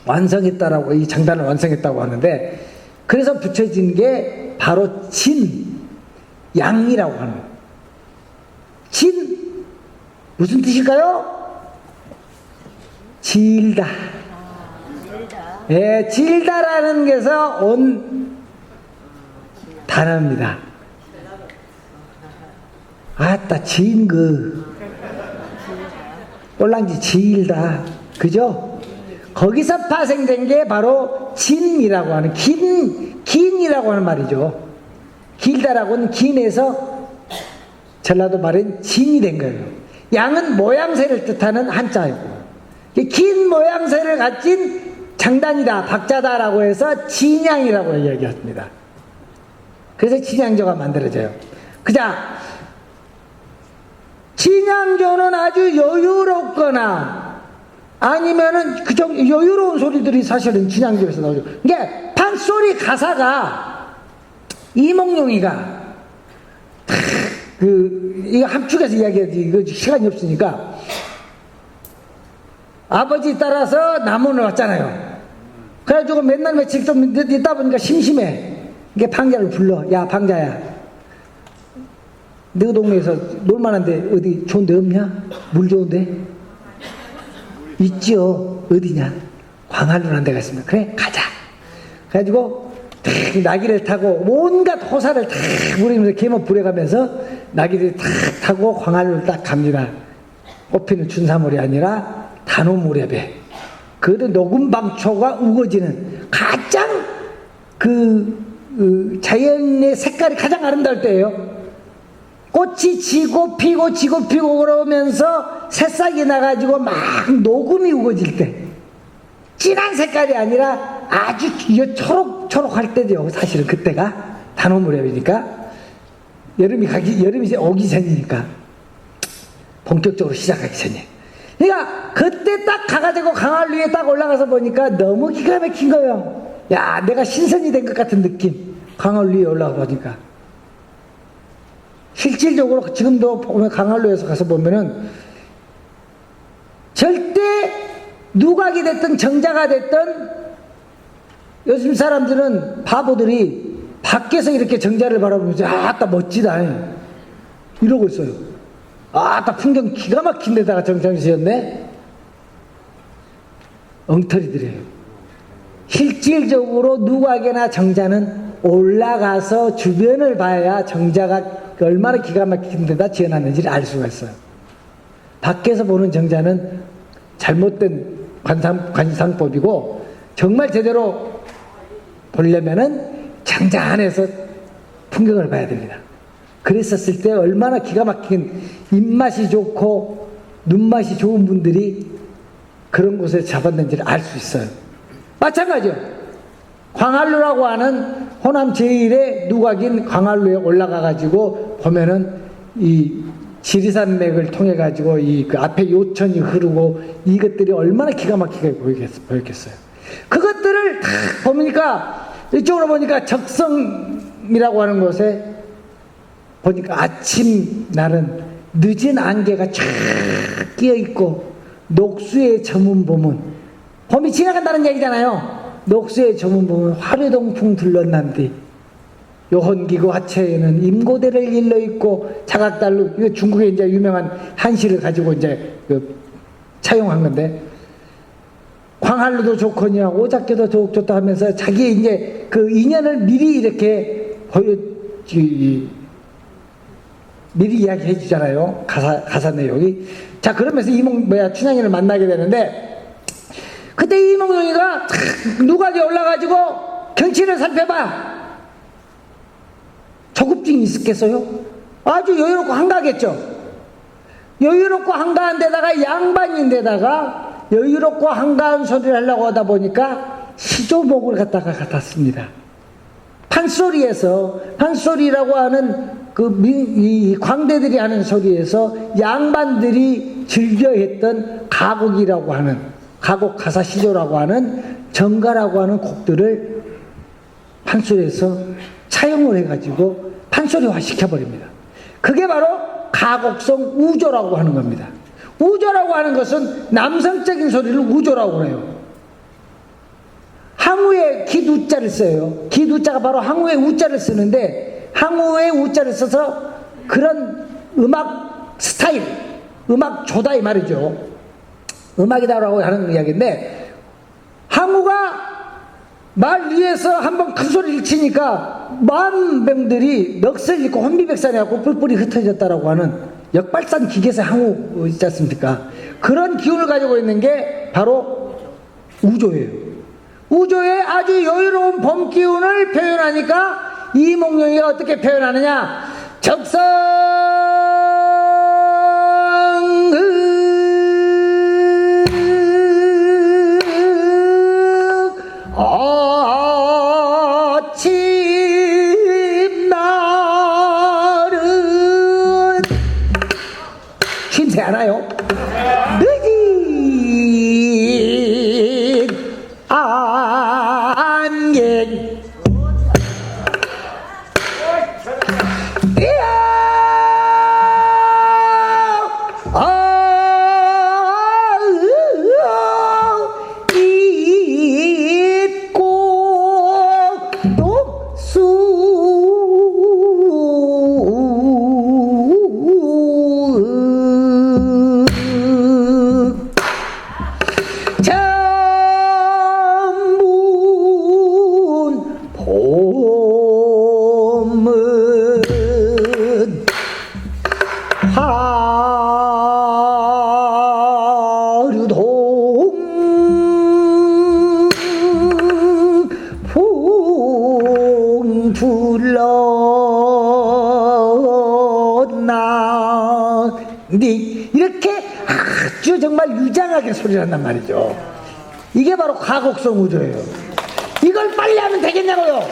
완성했다라고, 이 장단을 완성했다고 하는데, 그래서 붙여진 게 바로 양이라고 하는 거예요. 무슨 뜻일까요? 질다. 예, 질다라는 게서 온 단어입니다. 아따, 꼴랑지 질다. 그죠? 거기서 파생된 게 바로 진이라고 하는, 긴이라고 하는 말이죠. 길다라고는 긴에서 전라도 말은 진이 된 거예요. 양은 모양새를 뜻하는 한자이고, 긴 모양새를 가진 장단이다, 박자다라고 해서 진양이라고 이야기합니다. 그래서 진양조가 만들어져요. 그자, 진양조는 아주 여유롭거나 아니면은 여유로운 소리들이 사실은 진양조에서 나오죠. 이게 판소리 가사가 이몽룡이가 이거 함축해서 이야기하지, 이거 시간이 없으니까, 아버지 따라서 남원을 왔잖아요. 그래가지고 맨날 며칠 좀 있다 보니까 심심해. 이게 방자를 불러. 야, 방자야, 너 동네에서 놀만한데 어디 좋은 데 없냐? 물 좋은데? 있지요. 어디냐? 광안루라는 데가 있습니다. 그래, 가자. 그래가지고 나귀를 타고 온갖 호사를 탁 부리면서 개목 부려가면서 나귀를 탁 타고 광안루를 딱 갑니다. 꽃피는 춘사물이 아니라 단오무렵에, 그래도 녹음방초가 우거지는 가장 자연의 색깔이 가장 아름다울 때예요. 꽃이 지고 피고 그러면서 새싹이 나가지고 막 녹음이 우거질 때, 진한 색깔이 아니라 아주 초록할 때죠. 사실은 그때가 단오무렵이니까, 여름이 오기 전이니까, 본격적으로 시작하기 전이에요. 그러니까 그때 딱 가가지고 강화를 위에 딱 올라가서 보니까 너무 기가 막힌 거예요. 야, 내가 신선이 된 것 같은 느낌. 강화를 위에 올라가 보니까. 실질적으로 지금도 보면 강화로에서 가서 보면은 절대 누각이 됐든 정자가 됐든, 요즘 사람들은 바보들이 밖에서 이렇게 정자를 바라보면서 아따 멋지다 이러고 있어요. 아따 풍경 기가 막힌 데다가 정자를 지었네. 엉터리들이에요. 실질적으로 누각이나 정자는 올라가서 주변을 봐야 정자가 얼마나 기가 막힌 데다 지어놨는지를 알 수가 있어요. 밖에서 보는 정자는 잘못된 관상법이고, 정말 제대로 보려면은 정자 안에서 풍경을 봐야 됩니다. 그랬었을 때 얼마나 기가 막힌, 입맛이 좋고 눈맛이 좋은 분들이 그런 곳에 잡았는지를 알 수 있어요. 마찬가지요. 광안루라고 하는 호남 제1의 누각인 광안루에 올라가가지고 보면은 이 지리산맥을 통해가지고 그 앞에 요천이 흐르고 이것들이 얼마나 기가 막히게 보였겠어요. 그것들을 다 보니까, 이쪽으로 보니까 적성이라고 하는 곳에 보니까 아침 날은 늦은 안개가 쫙 끼어있고, 녹수의 저문 보면, 봄이 지나간다는 얘기잖아요. 녹수의 저문 보면 화려동풍 둘렀난디, 요혼기구 하체에는 임고대를 일러 있고 자각달로, 이거 중국에 이제 유명한 한시를 가지고 이제 차용한 건데, 광활루도 좋거니와 오작교도 좋다 하면서 자기의 이제 그 인연을 미리 이렇게 미리 이야기해 주잖아요. 가사 내용이. 자, 그러면서 춘향이를 만나게 되는데, 그때 이몽룡이가 누가지 올라가지고 경치를 살펴봐. 조급증이 있었겠어요? 아주 여유롭고 한가하겠죠? 여유롭고 한가한 데다가 양반인데다가 여유롭고 한가한 소리를 하려고 하다 보니까 시조목을 갖다 습니다. 판소리라고 하는 이 광대들이 하는 소리에서 양반들이 즐겨 했던 가곡이라고 하는, 가곡 가사 시조라고 하는 정가라고 하는 곡들을 판소리에서 차용을 해가지고 판소리화 시켜버립니다. 그게 바로 가곡성 우조라고 하는 겁니다. 우조라고 하는 것은 남성적인 소리를 우조라고 그래요. 항우에 기두자를 써요. 기두자가 바로 항우에 우자를 쓰는데, 항우에 우자를 써서 그런 음악 스타일, 음악 조다 이 말이죠. 음악이다라고 하는 이야기인데, 항우가 말 위에서 한번 큰 소리를 치니까 만병들이 넋을 잃고 혼비백산해갖고 뿔뿔이 흩어졌다라고 하는 역발산 기계세 항우 있지 않습니까? 그런 기운을 가지고 있는 게 바로 우조예요. 우조의 아주 여유로운 봄 기운을 표현하니까 이몽룡이가 어떻게 표현하느냐? 적성 아침날은 쉼새 알아요? 늦은 안개 이렇게 아주 정말 유장하게 소리를 한단 말이죠. 이게 바로 가곡성 우조예요. 이걸 빨리 하면 되겠냐고요.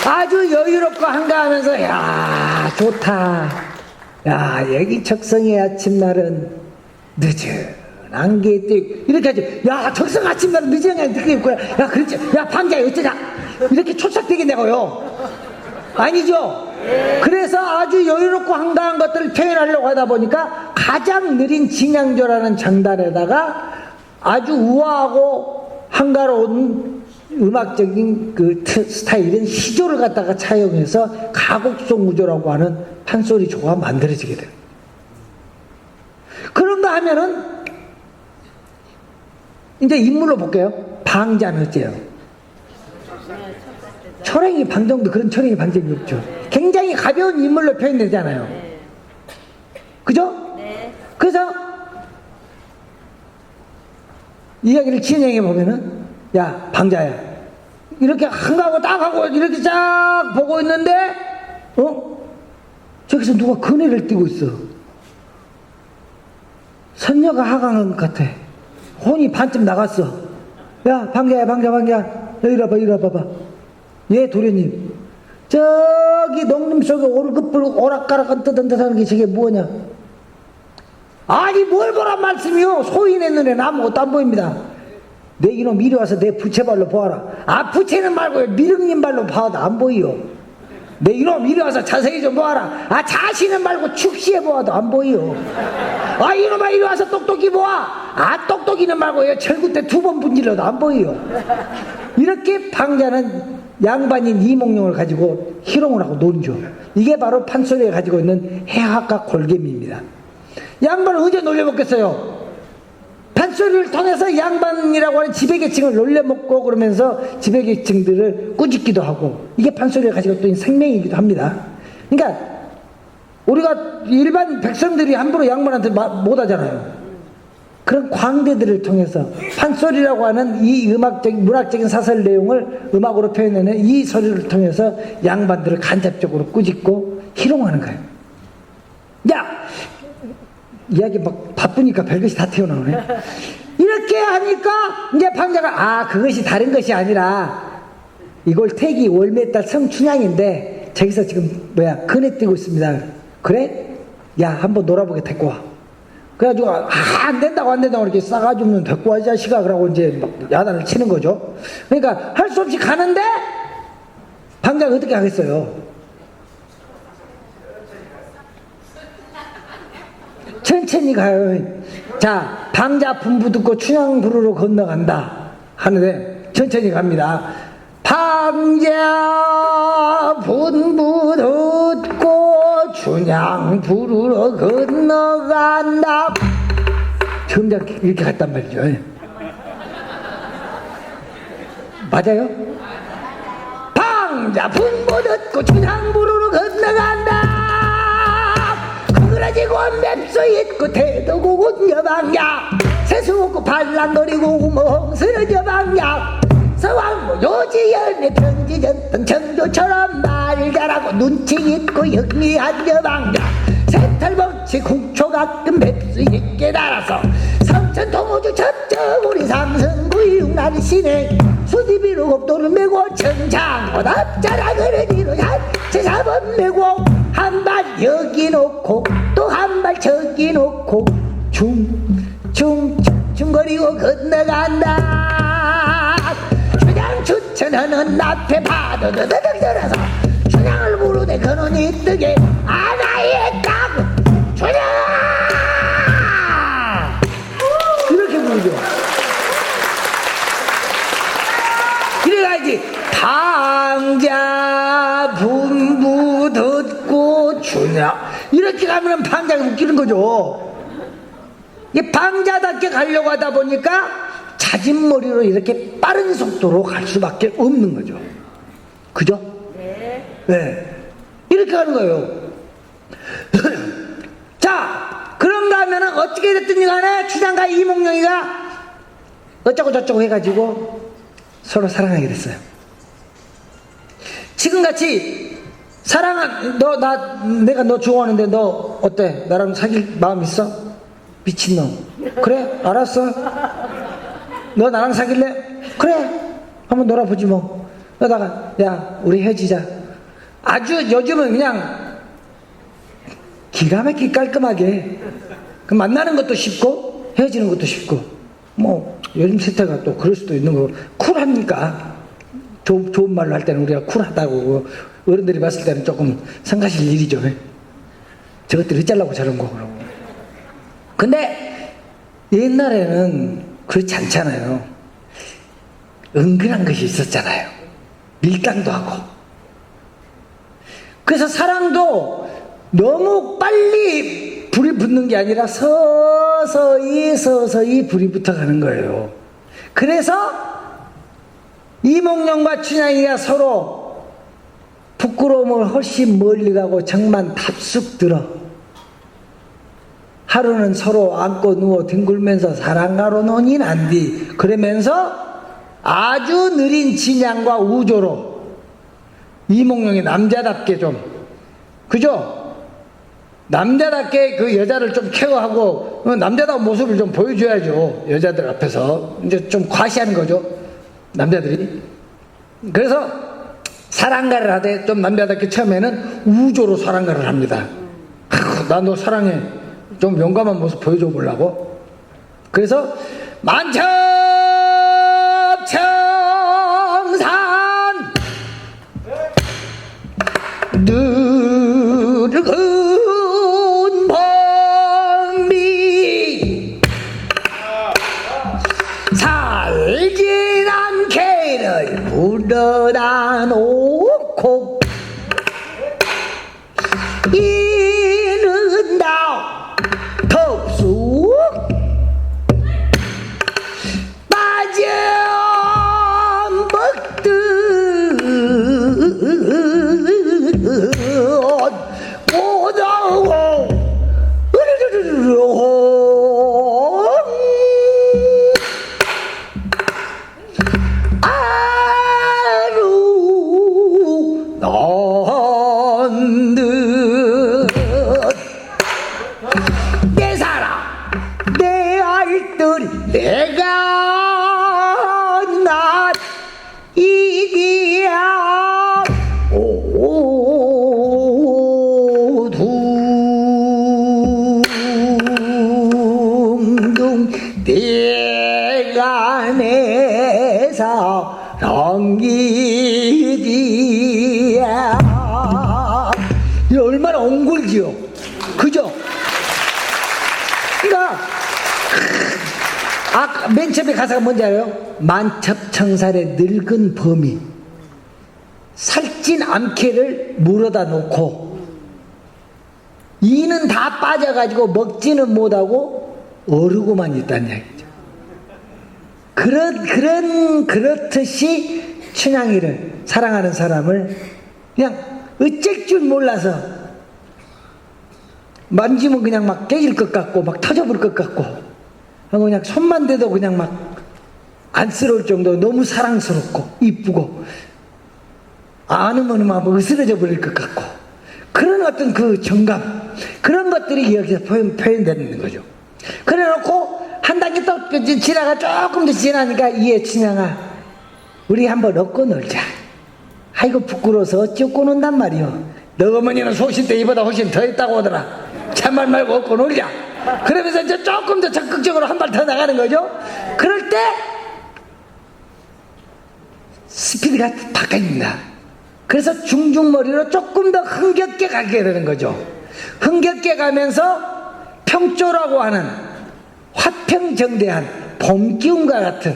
아주 여유롭고 한가하면서 야 좋다, 야 여기 적성의 아침날은 늦은 안개에 띄고 이렇게 하지. 야 적성 아침날은 늦은 안개에 띄고 있고야. 야 그렇지. 야 방자 어쩌자. 이렇게 촉착되겠냐고요. 아니죠. 그래서 아주 여유롭고 한가한 것들을 표현하려고 하다 보니까 가장 느린 진양조라는 장단에다가 아주 우아하고 한가로운 음악적인 그 스타일인 시조를 갖다가 차용해서 가곡성 우조라고 하는 판소리 조가 만들어지게 돼요. 그런가 하면은 이제 인물로 볼게요. 방자는 어째요? 초랭이 방정도 그런 초랭이 방정이 없죠. 굉장히 가벼운 인물로 표현되잖아요. 그죠? 네. 그래서 이야기를 진행해 보면은 야 방자야 이렇게 한가하고 딱 하고 이렇게 쫙 보고 있는데 저기서 누가 그네를 띄고 있어. 선녀가 하강한 것 같아. 혼이 반쯤 나갔어. 야 방자야 이리 와봐. 예 도련님, 저기 농림 속에 오르급불 오락가락 뜨던 듯한 게 저게 뭐냐? 아니 뭘 보란 말씀이요? 소인의 눈에는 아무것도 안 보입니다. 내 이놈 이리 와서 내 부채발로 보아라. 아 부채는 말고 미륵님 발로 봐도 안 보이요. 내 이놈 이리 와서 자세히 좀 보아라. 아 자신은 말고 축시해 보아도 안 보이요. 아 이놈아 이리 와서 똑똑히 보아. 아 똑똑이는 말고 철구 때 2번 분질러도 안 보이요. 이렇게 방자는 양반인 이몽룡을 가지고 희롱을 하고 논죠. 이게 바로 판소리가 가지고 있는 해학과 골개미입니다. 양반을 언제 놀려먹겠어요? 판소리를 통해서 양반이라고 하는 지배계층을 놀려먹고 그러면서 지배계층들을 꾸짖기도 하고, 이게 판소리가 가지고 있는 생명이기도 합니다. 그러니까 우리가 일반 백성들이 함부로 양반한테 못 하잖아요. 그런 광대들을 통해서 판소리라고 하는 이 문학적인 사설 내용을 음악으로 표현해낸 이 소리를 통해서 양반들을 간접적으로 꾸짖고 희롱하는 거예요. 야! 이야기 막 바쁘니까 별것이 다 튀어나오네. 이렇게 하니까 이제 방자가 그것이 다른 것이 아니라 이걸 태기 월매달 성춘향인데 저기서 지금 그네 뛰고 있습니다. 그래? 야, 한번 놀아보게 데리고 와. 그래가지고 안 된다고 이렇게 싸가지 없는 데리고 와 이 자식아, 그러고 이제 막 야단을 치는 거죠. 그러니까 할 수 없이 가는데 방자가 어떻게 하겠어요? 천천히 가요. 자, 방자 분부 듣고 춘향 부르러 건너간다 하는데 천천히 갑니다. 방자 분부 듣고 춘향 부르러 건너간다. 정작 이렇게 갔단 말이죠. 맞아요? 방자 분부 듣고 춘향 부르러 건너간다. 그러지고 맵수 있고 태도고 여방야, 세수 없고 발랑거리고 우멍 쓰러져 방야, 서왕모 요지연의 평지전던 청조처럼 말 잘하고 눈치 있고 영리한 여방야, 새털벅지 국초 가끔 맵수 있게 달아서 성천 동호주 첩적 우리 삼성구이육난 시내 수디비로 곱도를 메고 청창고 납자라 그러지로 자체 사번 메고 한 발 여기 놓고 또 한 발 저기 놓고 중거리고 건너간다. 춘향 추천하는 앞에 파도 드드득 들어서 춘향을 부르되 그놈이 뜨게 아나했다고 춘향 이렇게 부르죠. 이래가지 방자 분부 듣고 춘향 이렇게 가면 방자가 웃기는 거죠. 이 방자답게 가려고 하다 보니까 자진머리로 이렇게 빠른 속도로 갈 수밖에 없는 거죠. 그죠? 네. 이렇게 가는 거예요. 자, 그런가 하면은 어떻게 됐든지 간에 춘향과 이몽룡이가 어쩌고 저쩌고 해가지고 서로 사랑하게 됐어요. 지금같이 내가 너 좋아하는데 너 어때? 나랑 사귈 마음 있어? 미친놈. 그래? 알았어. 너 나랑 사귈래? 그래. 한번 놀아보지 뭐. 그러다가 야, 우리 헤어지자. 아주 요즘은 그냥 기가 막히게 깔끔하게 만나는 것도 쉽고 헤어지는 것도 쉽고, 뭐 요즘 세태가 또 그럴 수도 있는 거고, 쿨합니까? 좋은 말로 할 때는 우리가 쿨하다고, 어른들이 봤을 때는 조금 성가실 일이죠. 저것들이 어쩌려고 저런 거 그러고. 근데 옛날에는 그렇지 않잖아요. 은근한 것이 있었잖아요. 밀당도 하고. 그래서 사랑도 너무 빨리 불이 붙는 게 아니라 서서히 불이 붙어가는 거예요. 그래서 이몽룡과 춘향이가 서로 부끄러움을 훨씬 멀리 가고 정만 답숙 들어. 하루는 서로 안고 누워 뒹굴면서 사랑가로 논이 난디, 그러면서 아주 느린 진양과 우조로 이몽룡이 남자답게 좀, 그죠? 남자답게 그 여자를 좀 케어하고 남자다운 모습을 좀 보여줘야죠. 여자들 앞에서 이제 좀 과시하는 거죠, 남자들이. 그래서 사랑가를 하되 좀 남자답게 처음에는 우조로 사랑가를 합니다. 나 너 사랑해, 좀 용감한 모습 보여줘 보려고. 그래서 만첩청산 느르은 범미 살진 않게를 물러다 놓고 이른다 덥수 빠져 먹듯 오다오 으르르르르 아루 넌듯 내 사랑 내 알뜰 내가 낫 이기야 오둥둥 내가 내 사랑이지야. 이 얼마나 옹골지요, 그죠? 그러니까 맨 처음에 가사가 뭔지 알아요? 만첩청살의 늙은 범이 살찐 암캐를 물어다 놓고 이는 다 빠져가지고 먹지는 못하고 어르고만 있다는 얘기죠. 그렇듯이 춘향이를 사랑하는 사람을 그냥 어쩔 줄 몰라서 만지면 그냥 막 깨질 것 같고 막 터져버릴 것 같고 하고 그냥 손만 대도 그냥 막 안쓰러울 정도로 너무 사랑스럽고 이쁘고 안으면 막 으스러져 버릴 것 같고 그런 어떤 그 정감 그런 것들이 여기서 표현되는 거죠. 그래 놓고 한 단계 또 지나가 조금 더 지나니까 이에 춘향아 우리 한번 얻고 놀자. 아이고 부끄러워서 어찌 논단 말이요. 너 어머니는 소신 때 이보다 훨씬 더 했다고 하더라. 참말 말고 얻고 놀자. 그러면서 이제 조금 더 적극적으로 한 발 더 나가는 거죠. 그럴 때 스피드가 바뀝니다. 그래서 중중머리로 조금 더 흥겹게 가게 되는 거죠. 흥겹게 가면서 평조라고 하는 화평정대한 봄 기운과 같은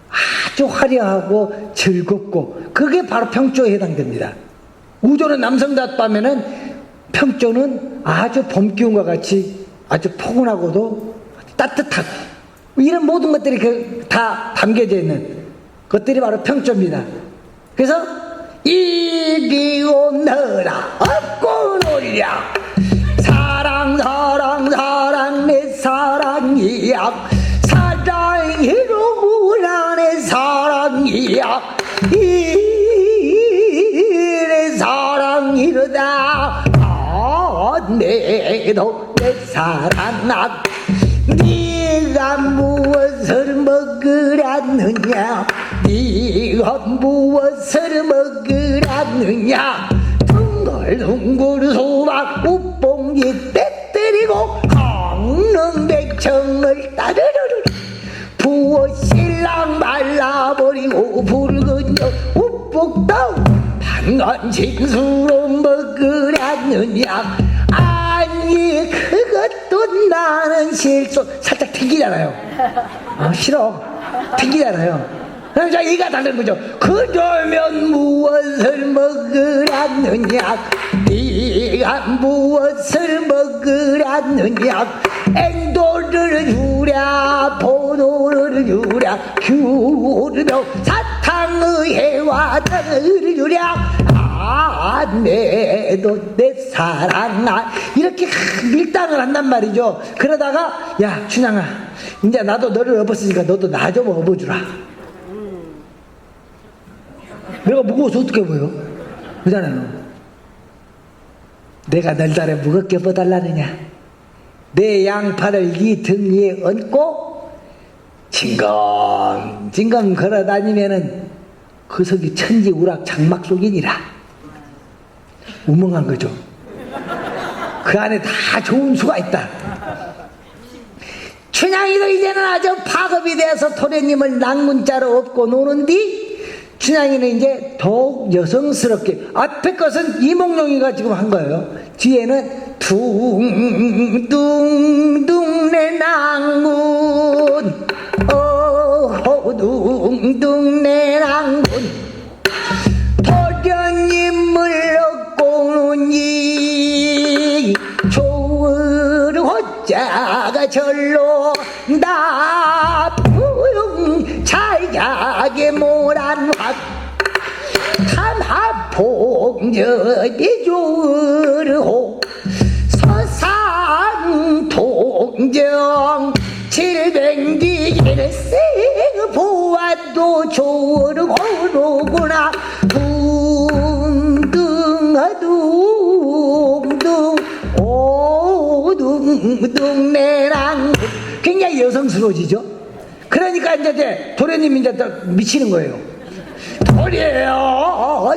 아주 화려하고 즐겁고 그게 바로 평조에 해당됩니다. 우조는 남성답다면은 평조는 아주 봄 기운과 같이 아주 포근하고도 따뜻하고 이런 모든 것들이 다 담겨져 있는 것들이 바로 평조입니다. 그래서 이기고 너라 업고 놀랴 사랑 사랑 사랑 내 사랑이야 사랑이로구나 내 사랑이야 이내 사랑이로다 내도 내 사랑아 네가 무엇을 먹으라느냐 네가 무엇을 먹으라느냐 둥글둥글 수박 우뽕이 때때리고 강릉백청을 따르르르 부어 신랑 말라버리고 붉은 여 우뽕떡 반간식수로 먹으라느냐 아니 그것도 나는 실수 살짝 튕기잖아요. 싫어 튕기잖아요. 그럼 자 이가 다른 거죠. 그러면 무엇을 먹으라느냐 네가 무엇을 먹으라느냐 앵도를 주랴 포도를 주랴 귤며 사탕의 해와 땅을 주랴 내도 내 사랑아 이렇게 밀당을 한단 말이죠. 그러다가 야 춘향아 이제 나도 너를 업었으니까 너도 나 좀 업어주라. 내가 무거워서 어떻게 보여? 그러잖아요. 내가 널 달에 무겁게 업어달라느냐 내 양팔을 네 등 위에 얹고 징검징검 걸어다니면은 그 속이 천지우락 장막 속이니라. 우멍한 거죠. 그 안에 다 좋은 수가 있다. 춘향이도 이제는 아주 파급이 돼서 토래님을 낭문자로 업고 노는디 춘향이는 이제 더욱 여성스럽게 앞에 것은 이몽룡이가 지금 한 거예요. 뒤에는 둥둥둥 내 낭문 둥둥 내 낭문 나가 절로 나풍 잘자게 모란 확 탐합봉전이 조르호 서상통정 700뒤일세 보아도 조르호로구나 둥둥아둥둥 오둥둥 내랑 굉장히 여성스러워지죠. 그러니까 이제 도련님이 이제 미치는 거예요.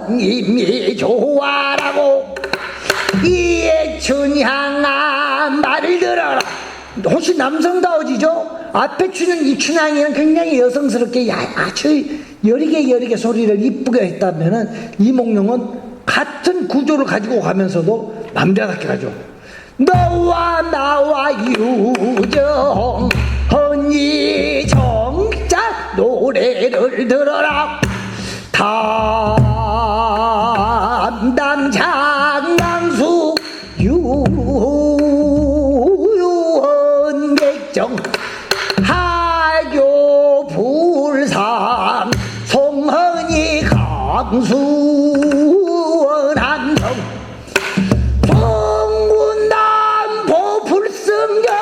도련님이 좋아라고 이에 춘향아 말을 들어라. 혹시 남성다워지죠? 앞에 추는 이 춘향이는 굉장히 여성스럽게 아주 여리게 소리를 이쁘게 했다면은 이몽룡은 같은 구조를 가지고 가면서도 남자답게 가죠. 너와 나와 유정 언니 정자 노래를 들어라. 담담 장강수 유언객정 하교 불상 송헌이 강수원한정 동군남보 불승경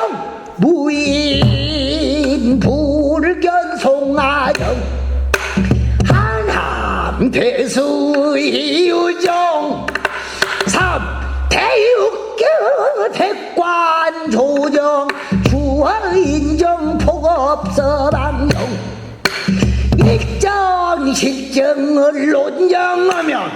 무인 불견 송하정 대수 이유정 삼대육교 백관 조정 주화인정 폭업서방정 일정실정을 논정하면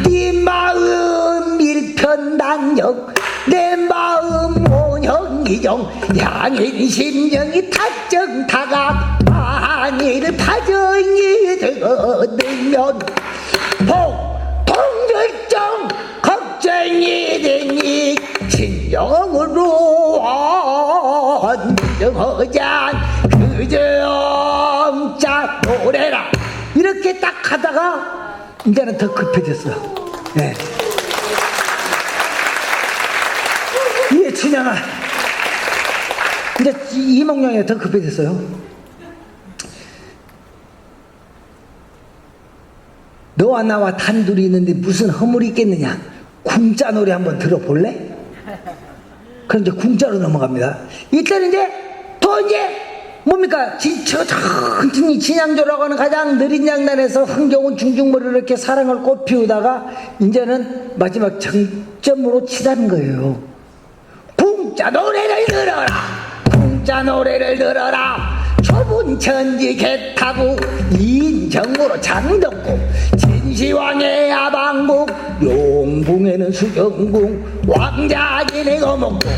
네 마음 일편단정 내 마음 온형이정 양인심정이 타정타각 안일 파정이 되면 복통결정 걱정이 되니 진정으로 안정하자 그정자 노래라. 이렇게 딱 하다가 이제는 더 급해졌어. 네. 이게 춘향아 이제 이몽룡이 더 급해졌어요. 너와 나와 단둘이 있는데 무슨 허물이 있겠느냐. 궁자 노래 한번 들어볼래? 그럼 이제 궁자로 넘어갑니다. 이때는 이제 또 이제 뭡니까? 천천히 진양조라고 하는 가장 느린 양단에서 흥겨운 중중머리로 이렇게 사랑을 꽃피우다가 이제는 마지막 정점으로 치닫는 거예요. 궁자 노래를 들어라. 궁자 노래를 들어라. 좁은 천지 개타구 인정으로 장덕궁 진시황의 아방궁 용궁에는 수정궁 왕자진의 거목궁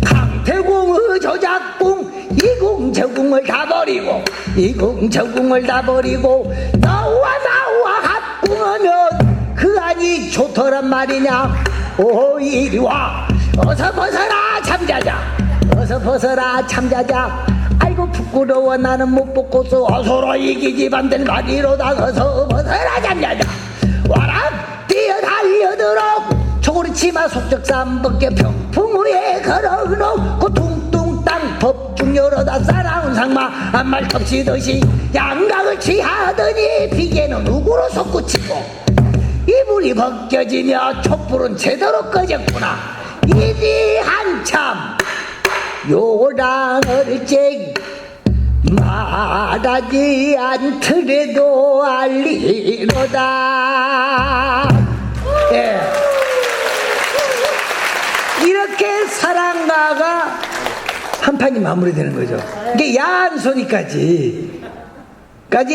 강태궁의 조작궁 이궁 저궁을 다 버리고 이궁 저궁을 다 버리고 너와 합궁하면 그 안이 좋더란 말이냐. 오 이리 와 어서 벗어라 잠자자 어서 벗어라 잠자자. 아이고 부끄러워 나는 못 벗고서 어서로 이기 집안들 말이로다. 어서 벗어라 잠자자. 와라 뛰어 달려들어 초고리 치마 속적삼 벗겨 평풍 위에 걸어놓고 둥둥 땅 법중 열어다 싸나운 상마 한말 덮치듯이 양각을 취하더니 비계는 우구로 솟구치고 이불이 벗겨지며 촛불은 제대로 꺼졌구나. 이리 한참 요랑을 쨍 말하지 않더라도 알리로다. 예. 이렇게 사랑가가 한 판이 마무리되는 거죠. 이게 야한 소리까지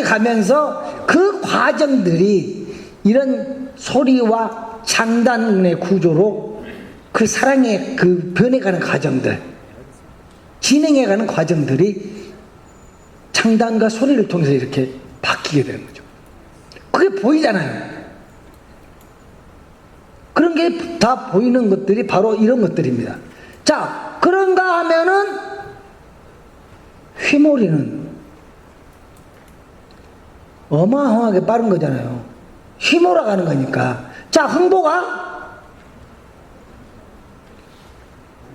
가면서 그 과정들이 이런 소리와 장단의 구조로 그 사랑의 그 변해가는 과정들, 진행해가는 과정들이 장단과 소리를 통해서 이렇게 바뀌게 되는 거죠. 그게 보이잖아요. 그런 게 다 보이는 것들이 바로 이런 것들입니다. 자, 그런가 하면은 휘몰이는 어마어마하게 빠른 거잖아요. 휘몰아 가는 거니까. 자, 흥보가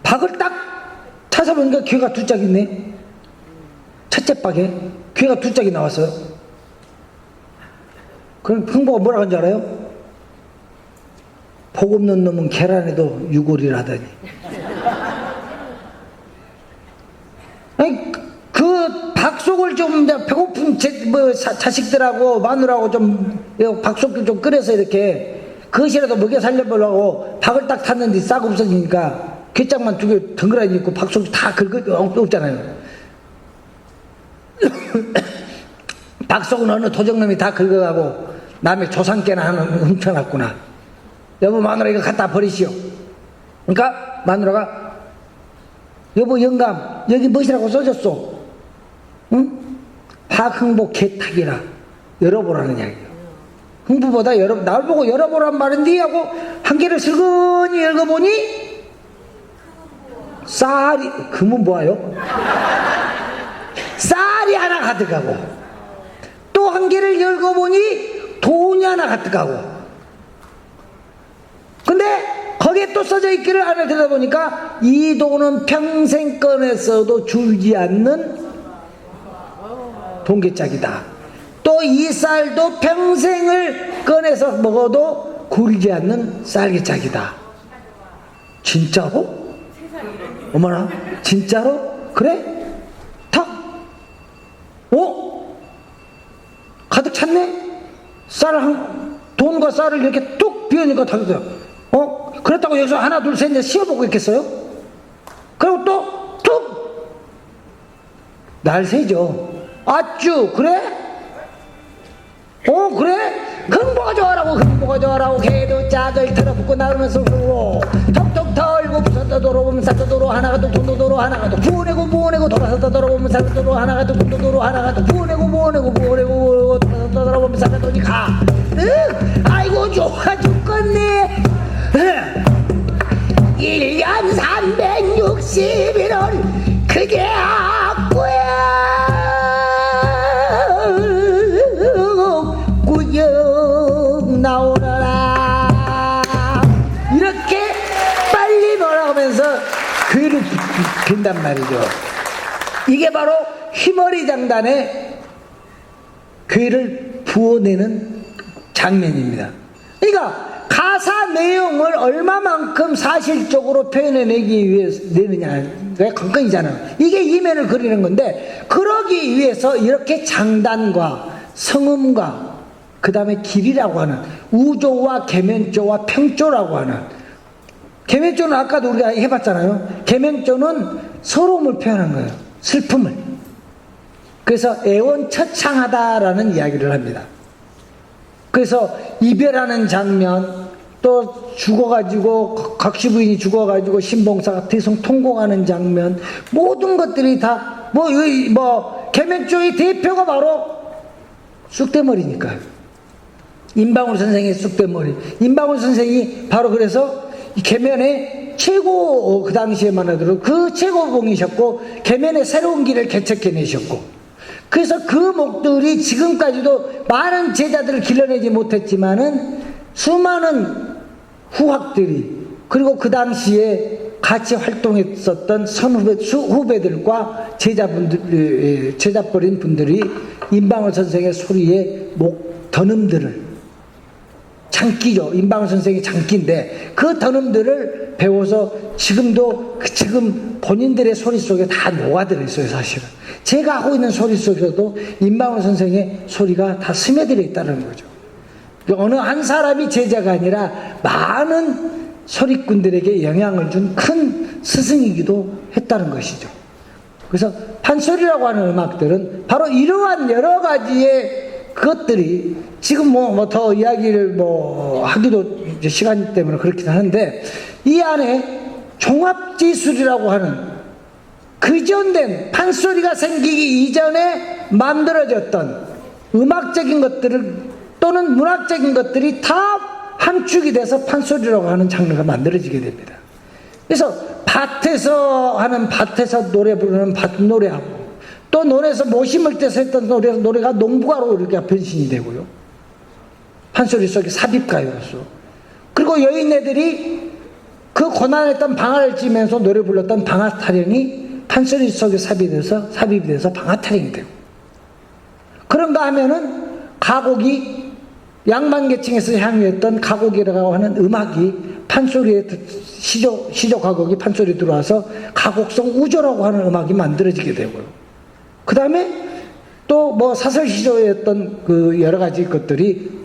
박을 딱 찾아보니까 귀가 두 짝 있네. 첫째 박에 귀가 두 짝이 나왔어요. 그럼 흥보가 뭐라고 한줄 알아요? 복 없는 놈은 계란에도 유골이라더니. 아니, 그 박속을 좀 배고픈 자식들하고 마누라하고 좀 박속을 좀 끓여서 이렇게 그것이라도 먹여 살려보려고 박을 딱 탔는데 싹 없어지니까 귓짝만 두 개 덩그러니 있고 박속이 다 없잖아요. 박속은 어느 도적놈이 다 긁어가고 남의 조상께나 하나 훔쳐놨구나. 여보 마누라 이거 갖다 버리시오. 그러니까 마누라가 여보 영감 여기 무엇이라고 써졌소? 응? 박흥보 개탁이라 열어보라는 이야기요. 흥부보다 날 보고 열어보란 말인데 하고 한 개를 슬근히 읽어보니 쌀이 금은 뭐예요? 쌀이 하나 가득하고 또 한 개를 읽어보니 돈이 하나 가득하고 근데 거기에 또 써져 있기를 안을 들여다보니까 이 돈은 평생 꺼냈어도 줄지 않는 돈개짝이다. 또 이 쌀도 평생을 꺼내서 먹어도 굴지 않는 쌀개짝이다. 진짜로? 어머나 진짜로? 그래? 탁? 가득 찼네? 돈과 쌀을 이렇게 뚝 비우니까 다 됐어요. 그렇다고 여기서 하나 둘 셋 넷 씌워보고 있겠어요? 그리고 또 툭! 날 세죠. 아쭈 그래? 그래? 흥보가 좋아라고 개도 짝을 털어붙고 나오면서 톡톡 털고 부서져 돌아보면 사도도로 하나가 또 돈도도로 하나가 또 부어내고 돌아서 돌아보면 사도도로 하나가 또 돈도도로 하나가 또 부어내고 돌아서 돌아보면 사도도니 가. 아이고 좋아 죽겠네. 1년 361원 그게 악구야. 구역 나오너라. 이렇게 빨리 뭐라고 하면서 귀를 빈단 말이죠. 이게 바로 휘머리 장단의 귀를 부어내는 장면입니다. 그러니까 가사 내용을 얼마만큼 사실적으로 표현해내기 위해서 내느냐가 관건이잖아요. 이게 이면을 그리는 건데 그러기 위해서 이렇게 장단과 성음과 그 다음에 길이라고 하는 우조와 계면조와 평조라고 하는 계면조는 아까도 우리가 해봤잖아요. 계면조는 서러움을 표현한 거예요. 슬픔을. 그래서 애원처창하다라는 이야기를 합니다. 그래서 이별하는 장면 또 죽어가지고 각시부인이 죽어가지고 신봉사가 대성통곡하는 장면 모든 것들이 다 계면조의 대표가 바로 쑥대머리니까요. 임방울 선생의 쑥대머리. 임방울 선생이 바로 그래서 계면의 최고 그 당시에만 하더라도 그 최고봉이셨고 계면의 새로운 길을 개척해내셨고 그래서 그 목들이 지금까지도 많은 제자들을 길러내지 못했지만은 수많은 후학들이 그리고 그 당시에 같이 활동했었던 후배들과 제자버린 분들이 임방울 선생의 소리에 더듬들을 장기죠. 임방울 선생의 장기인데 그 더듬들을 배워서 지금도 지금 본인들의 소리 속에 다 녹아들어 있어요. 사실은 제가 하고 있는 소리 속에도 임방울 선생의 소리가 다 스며들어 있다는 거죠. 어느 한 사람이 제자가 아니라 많은 소리꾼들에게 영향을 준 큰 스승이기도 했다는 것이죠. 그래서 판소리라고 하는 음악들은 바로 이러한 여러 가지의 그것들이 지금 더 이야기를 하기도 이제 시간 때문에 그렇긴 하는데 이 안에 종합지술이라고 하는 그전된 판소리가 생기기 이전에 만들어졌던 음악적인 것들을 또는 문학적인 것들이 다 함축이 돼서 판소리라고 하는 장르가 만들어지게 됩니다. 그래서 밭에서 노래 부르는 밭노래하고 또 논에서 모심을 떼서 했던 노래가 농부가로 이렇게 변신이 되고요. 판소리 속에 삽입가요로서. 그리고 여인네들이 그 고난했던 방아를 찌면서 노래 불렀던 방아 타령이 판소리 속에 삽입이 돼서 방아 타령이 되고, 그런가 하면은 가곡이 양반계층에서 향유했던 가곡이라고 하는 음악이 판소리에 시조 가곡이 판소리 들어와서 가곡성 우조라고 하는 음악이 만들어지게 되고요. 그 다음에 또 뭐 사설 시조였던 그 여러 가지 것들이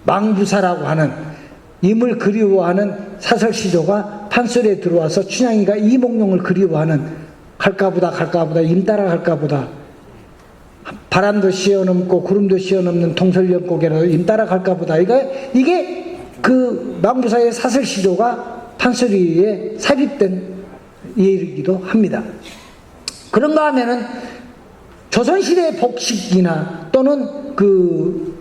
망부사라고 하는 임을 그리워하는 사설 시조가 판소리에 들어와서 춘향이가 이몽룡을 그리워하는 갈까보다 임 따라 갈까보다 바람도 씌어넘고 구름도 씌어넘는 동설연곡이라도 임 따라 갈까보다 이게 그 망부사의 사설 시조가 판소리에 삽입된 예이기도 합니다. 그런가 하면은 조선시대의 복식이나 또는 그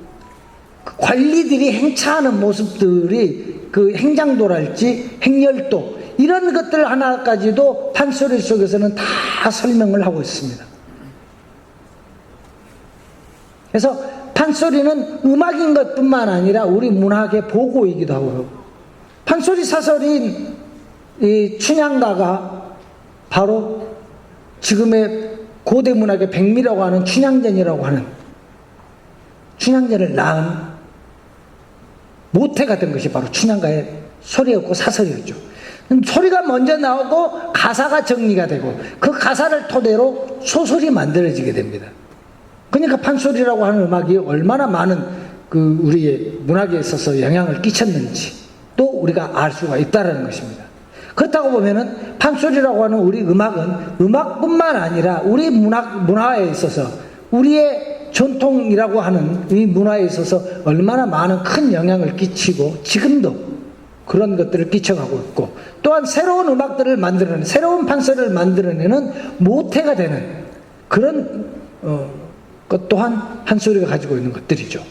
관리들이 행차하는 모습들이 그 행장도랄지 행렬도 이런 것들 하나까지도 판소리 속에서는 다 설명을 하고 있습니다. 그래서 판소리는 음악인 것뿐만 아니라 우리 문학의 보고이기도 하고요. 판소리 사설인 이 춘향가가 바로 지금의 고대 문학의 백미라고 하는 춘향전이라고 하는 춘향전을 낳은 모태가 된 것이 바로 춘향가의 소리였고 사설이었죠. 소리가 먼저 나오고 가사가 정리가 되고 그 가사를 토대로 소설이 만들어지게 됩니다. 그러니까 판소리라고 하는 음악이 얼마나 많은 그 우리의 문학에 있어서 영향을 끼쳤는지 또 우리가 알 수가 있다는 것입니다. 그렇다고 보면은 판소리라고 하는 우리 음악은 음악뿐만 아니라 우리 문화에 있어서 우리의 전통이라고 하는 이 문화에 있어서 얼마나 많은 큰 영향을 끼치고 지금도 그런 것들을 끼쳐가고 있고 또한 새로운 음악들을 만들어내는 새로운 판소리를 만들어내는 모태가 되는 그런 것 또한 판소리가 가지고 있는 것들이죠.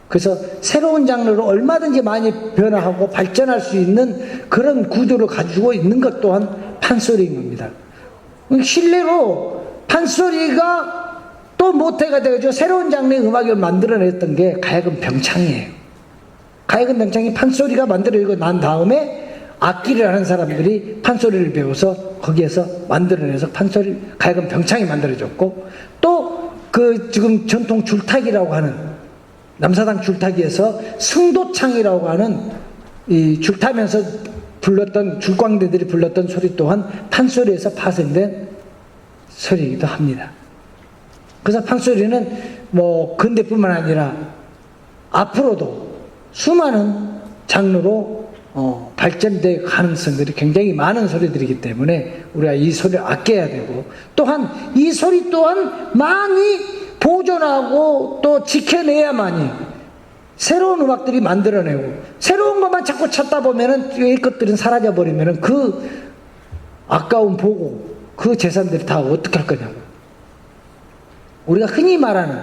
그래서 새로운 장르로 얼마든지 많이 변화하고 발전할 수 있는 그런 구조를 가지고 있는 것 또한 판소리인 겁니다. 실례로 판소리가 또 모태가 되어서 새로운 장르의 음악을 만들어냈던 게 가야금 병창이에요. 가야금 병창이 판소리가 만들어지고 난 다음에 악기를 하는 사람들이 판소리를 배워서 거기에서 만들어내서 가야금 병창이 만들어졌고 또 그 지금 전통 줄타기라고 하는 남사당 줄타기에서 승도창이라고 하는 이 줄타면서 불렀던 줄광대들이 불렀던 소리 또한 판소리에서 파생된 소리이기도 합니다. 그래서 판소리는 뭐 근대뿐만 아니라 앞으로도 수많은 장르로 발전될 가능성들이 굉장히 많은 소리들이기 때문에 우리가 이 소리를 아껴야 되고 또한 이 소리 또한 많이 보존하고 또 지켜내야만이 새로운 음악들이 만들어내고 새로운 것만 자꾸 찾다 보면은 이 것들은 사라져버리면은 그 아까운 보고 그 재산들이 다 어떻게 할 거냐고. 우리가 흔히 말하는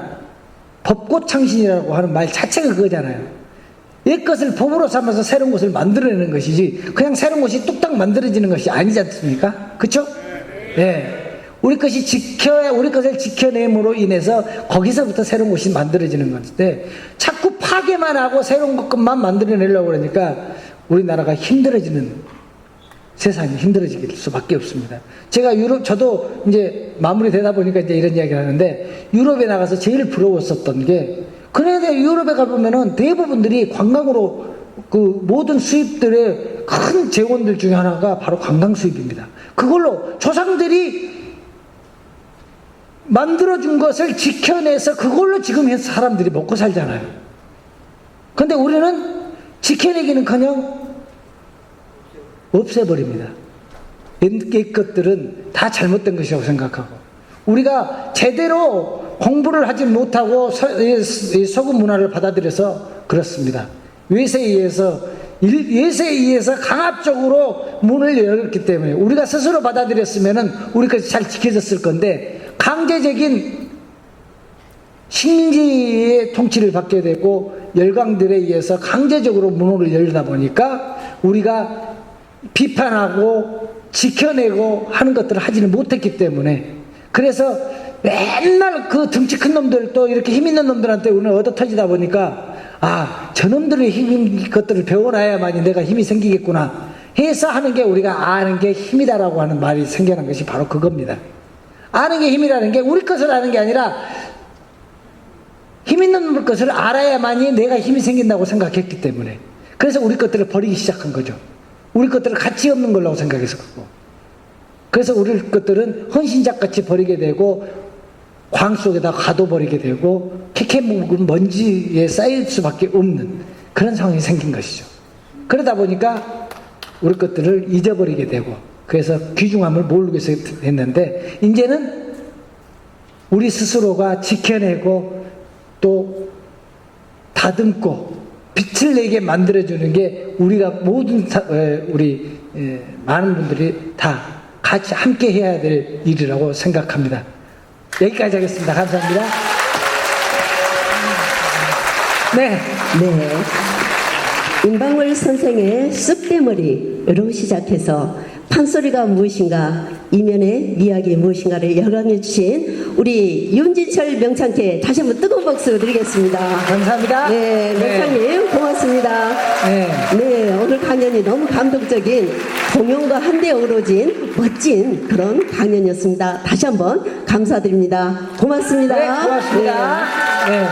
법고창신이라고 하는 말 자체가 그거잖아요. 옛 것을 법으로 삼아서 새로운 것을 만들어내는 것이지 그냥 새로운 것이 뚝딱 만들어지는 것이 아니지 않습니까? 그렇죠? 네. 우리 것을 지켜냄으로 인해서 거기서부터 새로운 것이 만들어지는 건데 자꾸 파괴만 하고 새로운 것만 만들어내려고 그러니까 우리나라가 힘들어지는 세상이 힘들어질 수밖에 없습니다. 제가 저도 이제 마무리되다 보니까 이제 이런 이야기를 하는데 유럽에 나가서 제일 부러웠었던 게 그런데 유럽에 가보면은 대부분들이 관광으로 그 모든 수입들의 큰 재원들 중에 하나가 바로 관광 수입입니다. 그걸로 조상들이 만들어준 것을 지켜내서 그걸로 지금 사람들이 먹고 살잖아요. 근데 우리는 지켜내기는커녕 없애버립니다. 옛 것들은 다 잘못된 것이라고 생각하고 우리가 제대로 공부를 하지 못하고 서구 문화를 받아들여서 그렇습니다. 외세에 의해서 강압적으로 문을 열었기 때문에 우리가 스스로 받아들였으면은 우리 것이 잘 지켜졌을 건데 강제적인 식민지의 통치를 받게 되고 열강들에 의해서 강제적으로 문호를 열다 보니까 우리가 비판하고 지켜내고 하는 것들을 하지는 못했기 때문에 그래서 맨날 그 덩치 큰 놈들 또 이렇게 힘 있는 놈들한테 오늘 얻어 터지다 보니까 아, 저놈들의 힘인 것들을 배워놔야만이 내가 힘이 생기겠구나 해서 하는 게 우리가 아는 게 힘이다라고 하는 말이 생겨난 것이 바로 그겁니다. 아는 게 힘이라는 게 우리 것을 아는 게 아니라 힘 있는 것을 알아야만이 내가 힘이 생긴다고 생각했기 때문에, 그래서 우리 것들을 버리기 시작한 거죠. 우리 것들을 가치 없는 걸라고 생각해서 그렇고, 그래서 우리 것들은 헌신작같이 버리게 되고 광 속에다 가둬버리게 되고 캐캐 묵은 먼지에 쌓일 수밖에 없는 그런 상황이 생긴 것이죠. 그러다 보니까 우리 것들을 잊어버리게 되고, 그래서 귀중함을 모르게 됐는데, 이제는 우리 스스로가 지켜내고 또 다듬고 빛을 내게 만들어주는 게 우리가 모든 우리 많은 분들이 다 같이 함께 해야 될 일이라고 생각합니다. 여기까지 하겠습니다. 감사합니다. 네. 네. 임방울 선생의 쑥대머리로 시작해서 판소리가 무엇인가, 이면의 이야기 무엇인가를 열강해 주신 우리 윤지철 명창께 다시 한번 뜨거운 박수 드리겠습니다. 감사합니다. 네, 명창님 고맙습니다. 네. 네, 오늘 강연이 너무 감동적인 동용과 한데 어우러진 멋진 그런 강연이었습니다. 다시 한번 감사드립니다. 고맙습니다. 네, 고맙습니다. 네.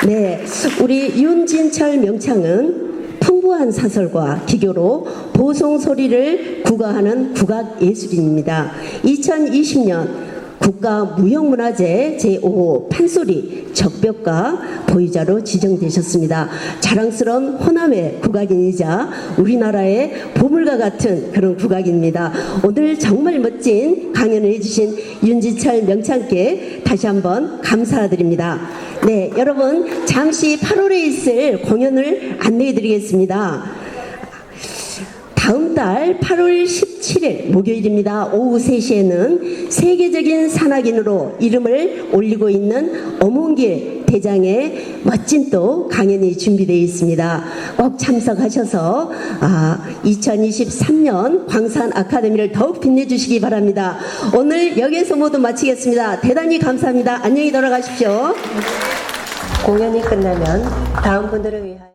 네, 우리 윤진철 명창은 풍부한 사설과 기교로 보송소리를 국어하는 국악예술인입니다. 2020년 국가무형문화재 제5호 판소리 적벽가 보유자로 지정되셨습니다. 자랑스러운 호남의 국악인이자 우리나라의 보물과 같은 그런 국악입니다. 오늘 정말 멋진 강연을 해주신 윤지철 명창께 다시 한번 감사드립니다. 네, 여러분 잠시 8월에 있을 공연을 안내해 드리겠습니다. 다음 달 8월 17일 목요일입니다. 오후 3시에는 세계적인 산악인으로 이름을 올리고 있는 엄원길 대장의 멋진 또 강연이 준비되어 있습니다. 꼭 참석하셔서 2023년 광산 아카데미를 더욱 빛내주시기 바랍니다. 오늘 여기에서 모두 마치겠습니다. 대단히 감사합니다. 안녕히 돌아가십시오. 공연이 끝나면 다음 분들을 위하여